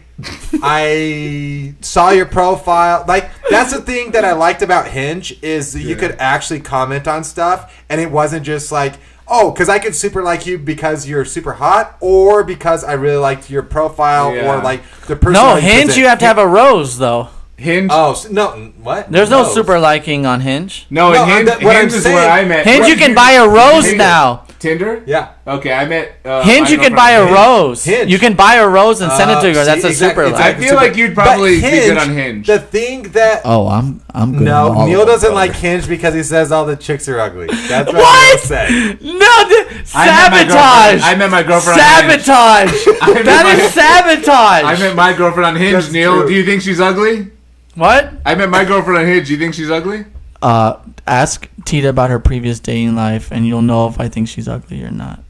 I saw your profile. Like that's the thing that I liked about Hinge is that you could actually comment on stuff, and it wasn't just like, oh, because I could super like you because you're super hot, or because I really liked your profile, Yeah. or like the person. No, you Hinge, present. you have to have a rose, though. Hinge. Oh no! What? There's no super liking on Hinge. No, No, and Hinge, what I'm Hinge is saying- where I met. Hinge, What- you can buy a rose Tinder. now. Tinder? Yeah. Okay, I met. Hinge, my you can girlfriend buy a on Hinge. rose. Hinge. You can buy a rose and send it to her. See, That's a super exactly, like. I feel like you'd probably But be good on Hinge. The thing that Oh, I'm good. no, Neil doesn't like Hinge because he says all the chicks are ugly. That's what, What? Neil said. No, sabotage. I met my girlfriend on Hinge. Sabotage. met That my- is sabotage. I met my girlfriend on Hinge, That's Neil. true. Do you think she's ugly? What? I met my girlfriend on Hinge. Do you think she's ugly? Ask Tita about her previous dating life, and you'll know if I think she's ugly or not.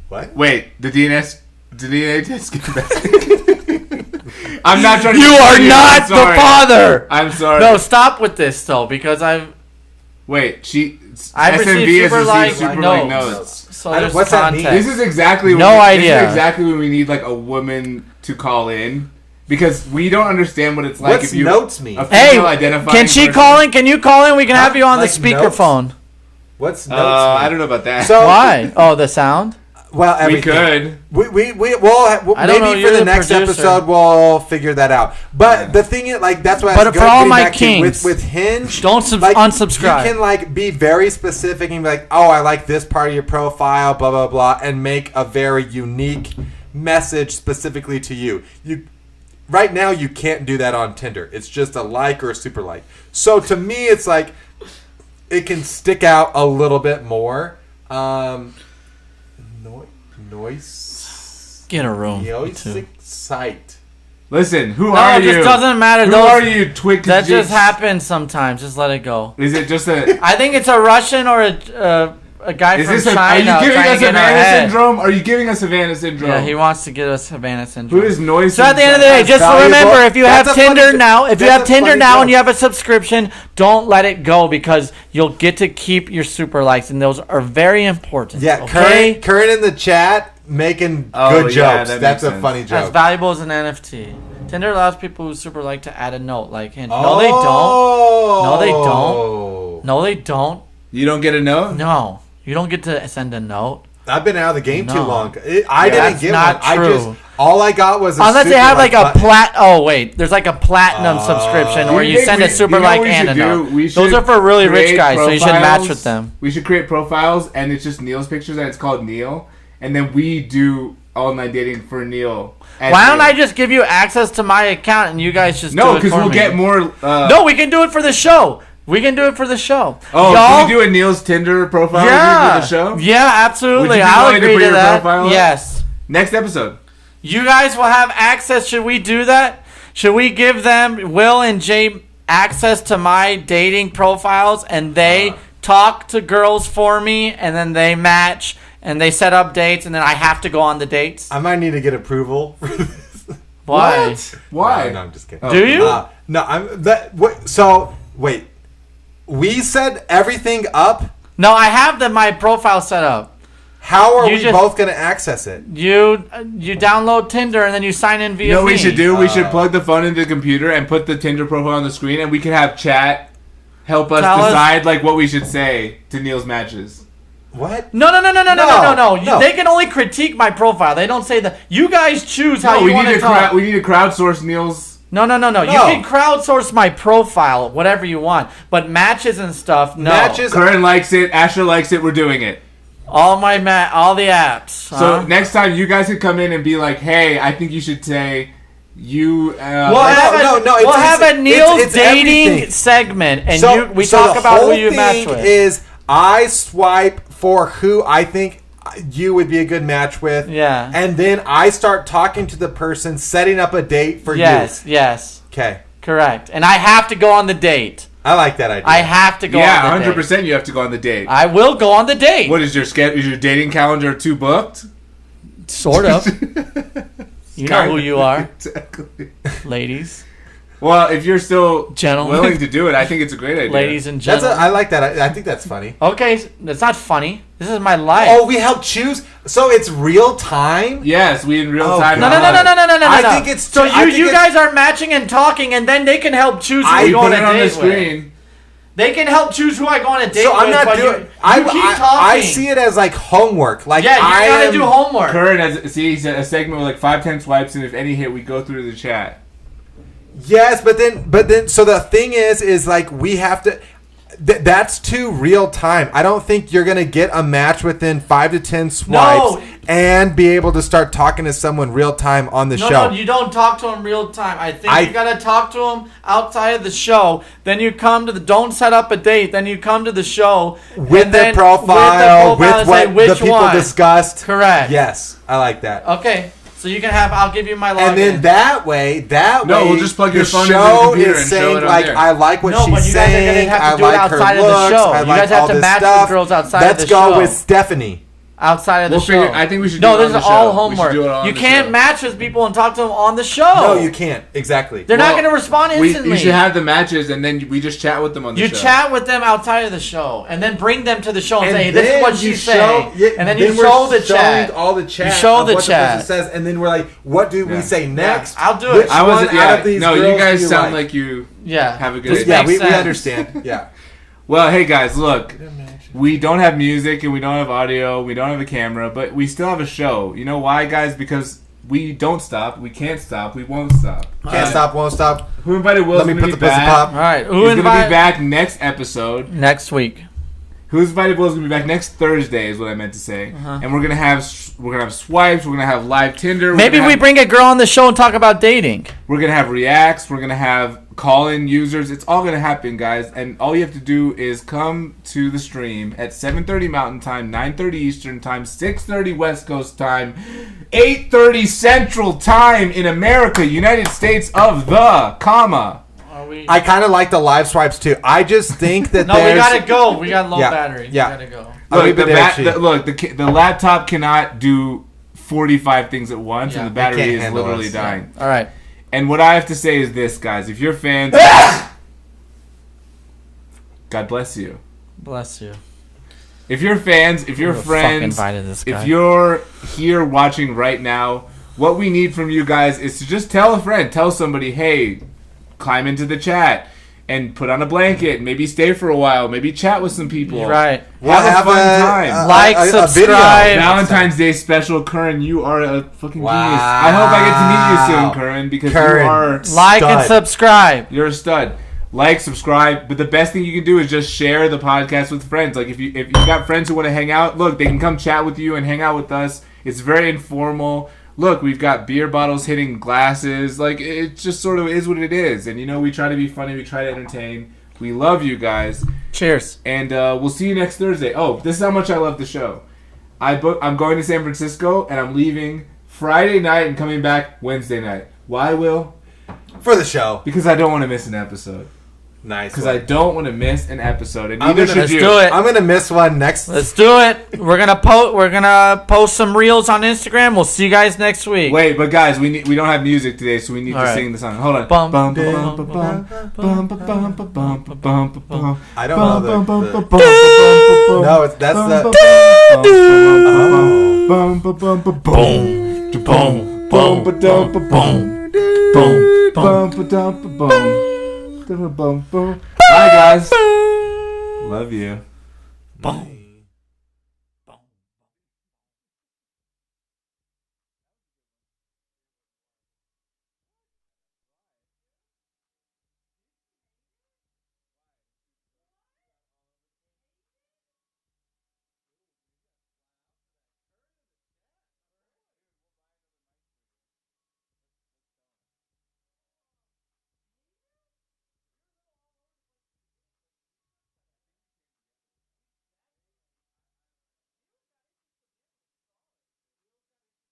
What? Wait, the DNA test came back. I'm not trying to. You are not the father. I'm sorry. No, stop with this though, because Wait, I've SMV received has super like received super like notes. notes. So there's what's that mean? context. This is exactly idea. This is exactly when we need like a woman to call in because we don't understand what it's like What's if you notes mean? a Hey, female identifying can she person. call in? Can you call in? We can have you on Like the speakerphone. What's notes? I mean? don't know about that. So Why? Oh, the sound. Well, we everything. could. We'll I don't know, maybe you're for the the next producer. episode we'll figure that out. But the thing is, like, that's why. But I was for all getting my back to kings, with Hinge, don't unsubscribe. You can like be very specific and be like, "Oh, I like this part of your profile," blah blah blah, and make a very unique message specifically to you. Right now, you can't do that on Tinder. It's just a like or a super like. So to me, it's like it can stick out a little bit more. Noise. Get a room. Noise site. Listen, who No, are it you? just doesn't matter. Who Those- are you, Twig? That just happens sometimes. Just let it go. Is it just a? I think it's a Russian or a guy Is from this a? Are China you giving trying us to get in our Havana head. syndrome? Are you giving us Havana syndrome? Yeah, he wants to get us Havana syndrome. Who is noise? So at the end of the day, That's just valuable. remember, if you That's have a funny Tinder jo- now, if you that's have a Tinder funny now joke. and you have a subscription, don't let it go because you'll get to keep your super likes, and those are very important. Yeah, okay? Current in the chat making Oh, good yeah, jokes. that That's makes a sense. funny As joke. valuable as an NFT. Tinder allows people who super like to add a note, like Hinge. Oh. No, they don't. No, they don't. No, they don't. You don't get a note? No, you don't get to send a note. I've been out of the game too No. long. I didn't That's get not one. true. All I got was a Unless they super have like a button. Oh wait, there's like a platinum subscription where you think send a we- super you know like what we and a should do? note. We Those should are for really rich create guys, so you should match profiles. with them. We should create profiles, and it's just Neil's pictures, and it's called Neil, and then we do online dating for Neil. Why don't I just give you access to my account and you guys just do No, it because for we'll me? get more. No, we can do it for the show. We can do it for the show. Oh, Y'all, can we do a Neil's Tinder profile yeah, for the show? Yeah, absolutely. Would you be I'll willing to agree put to your that. profile up? Yes. Next episode. You guys will have access. Should we do that? Should we give them, Will and Jay, access to my dating profiles and they talk to girls for me and then they match and they set up dates and then I have to go on the dates? I might need to get approval. Why? What? Why? No, I'm just kidding. Do you? No, I'm that. So wait, we set everything up. No, I have my profile set up. How are You we just- both going to access it? You download Tinder and then you sign in via You know what me. we should do? We should plug the phone into the computer and put the Tinder profile on the screen, and we can have chat help us Tell us- decide like what we should say to Neil's matches. What? No. No. They can only critique my profile. They don't say that. You guys choose how No, you we want need to to talk. we need to crowdsource Neil's. No. You can crowdsource my profile, whatever you want. But matches and stuff, no. Matches. Curran likes it. Asher likes it. We're doing it. All the apps. So next time you guys could come in and be like, "Hey, I think you should say you." We'll have a Neil's it's dating everything. segment, and So we the talk about who whole you match thing with. Is I swipe for who I think you would be a good match with. Yeah. And then I start talking to the person, setting up a date for you. Yes. Okay. Correct. And I have to go on the date. I like that idea. I have to go Yeah, on the 100%. You have to go on the date. date. I will go on the date. What is your schedule? Is your dating calendar too booked? Sort of. You know who you are, Exactly. ladies. Well, if you're still Gentlemen. willing to do it, I think it's a great idea. Ladies and That's gentlemen. I like that. I think that's funny. Okay, that's not funny. This is my life. Oh, we help choose. So it's real time. Yes, we in real Oh, time. No. I think it's So I think you it's- guys are matching and talking, and then they can help choose who I you go on Put a it on the date with. screen. They can help choose who I go on a date So I'm with. not but doing. You keep talking. I see it as like homework. Like Yeah, you I gotta am, do homework. Curran has he's a segment with like 5-10 swipes, and if any hit, we go through the chat. Yes, but then, so the thing is like we have to. That's too real time. I don't think you're gonna get a match within 5 to 10 swipes and be able to start talking to someone real time on the show. No, you don't talk to them real time. I think you gotta talk to them outside of the show. Then you come to don't set up a date. Then you come to the show with their profile, with and what say which the people one. discussed. Correct. Yes, I like that. Okay, so you can have. I'll give you my login. And then that way, we'll just plug your the phone into the show computer is and show saying it on like there. I like what No, but she's you guys are saying. gonna have to I do it like her outside of the looks. show. I You like guys have all to this match with stuff. girls outside Let's of the go show. with Stephanie. outside of the We'll show. figure- I think we should No, do it this on is the all show. We should homework. do it on You the can't show. match with people and talk to them on the show. No, you can't. Exactly. They're not Well, going to respond instantly. You should have the matches, and then we just chat with them on the You show. chat with them outside of the show, and then bring them to the show and, And say, hey, "This is then what you she's saying," and then you we're show the showing chat. all the chat. You show of the what chat. person says, and then we're like, "What do we Yeah. say next?" I'll do Which it. I wasn't. one Yeah, out of these no, you girls guys do you sound like? like you Yeah, have a good This idea. Yeah, makes we sense. understand. Yeah. Well, hey guys, look. We don't have music and we don't have audio. We don't have a camera, but we still have a show. You know why, guys? Because we don't stop. We can't stop. We won't stop. Can't stop, won't stop. Who Invited Will's Let me gonna put be the pussy back. pop. All right, He's gonna be invite back next episode. next week? Who's Invited Will's gonna be back next Thursday is what I meant to say. And we're gonna have swipes. We're gonna have live Tinder. Maybe we bring a girl on the show and talk about dating. We're gonna have reacts. We're gonna have call-in users. It's all gonna happen, guys. And all you have to do is come to the stream at 7:30 Mountain Time, 9:30 Eastern Time, 6:30 West Coast Time, 8:30 Central Time in America, United States of the comma. I kind of like the live swipes too. I just think that No, we there's... gotta go. We got low Yeah, battery. yeah. We gotta go. I'll Look, leave it there, the laptop cannot do 45 things at once, Yeah, and the it battery can't is handle literally us. dying. All right. And what I have to say is this, guys: if you're fans, God bless you. Bless you. If you're fans, if you're Who the fuck friends, invited this guy? if you're here watching right now, what we need from you guys is to just tell a friend, tell somebody, hey, climb into the chat and put on a blanket, maybe stay for a while, maybe chat with some people. Right. We'll have a fun time. Like, subscribe. Valentine's Day special, Curran, you are a fucking Wow. genius. I hope I get to meet you soon, Curran, because Curran. you are Like and Stud. subscribe. you're a stud. Like, subscribe, but the best thing you can do is just share the podcast with friends. Like if you got friends who want to hang out, look, they can come chat with you and hang out with us. It's very informal. Look, we've got beer bottles hitting glasses. Like it just sort of is what it is. And we try to be funny, we try to entertain. We love you guys. Cheers. And we'll see you next Thursday. Oh, this is how much I love the show. I'm going to San Francisco and I'm leaving Friday night and coming back Wednesday night. Why, Will? For the show. Because I don't want to miss an episode. Nice. Because I don't want to miss an episode, and I'm neither gonna- should you. Let's do it. I'm gonna miss one next. Let's do it. We're gonna post some reels on Instagram. We'll see you guys next week. Wait, but guys, we don't have music today, so we need All to right. sing the song. Hold on. Bum, Bum, bum, bum, bum, bum, bum, bum, bum, bum, bum, bum, bum. I don't know the. No, That's the. Boom, boom, boom, boom, boom. Bye, guys. Love you. Boom.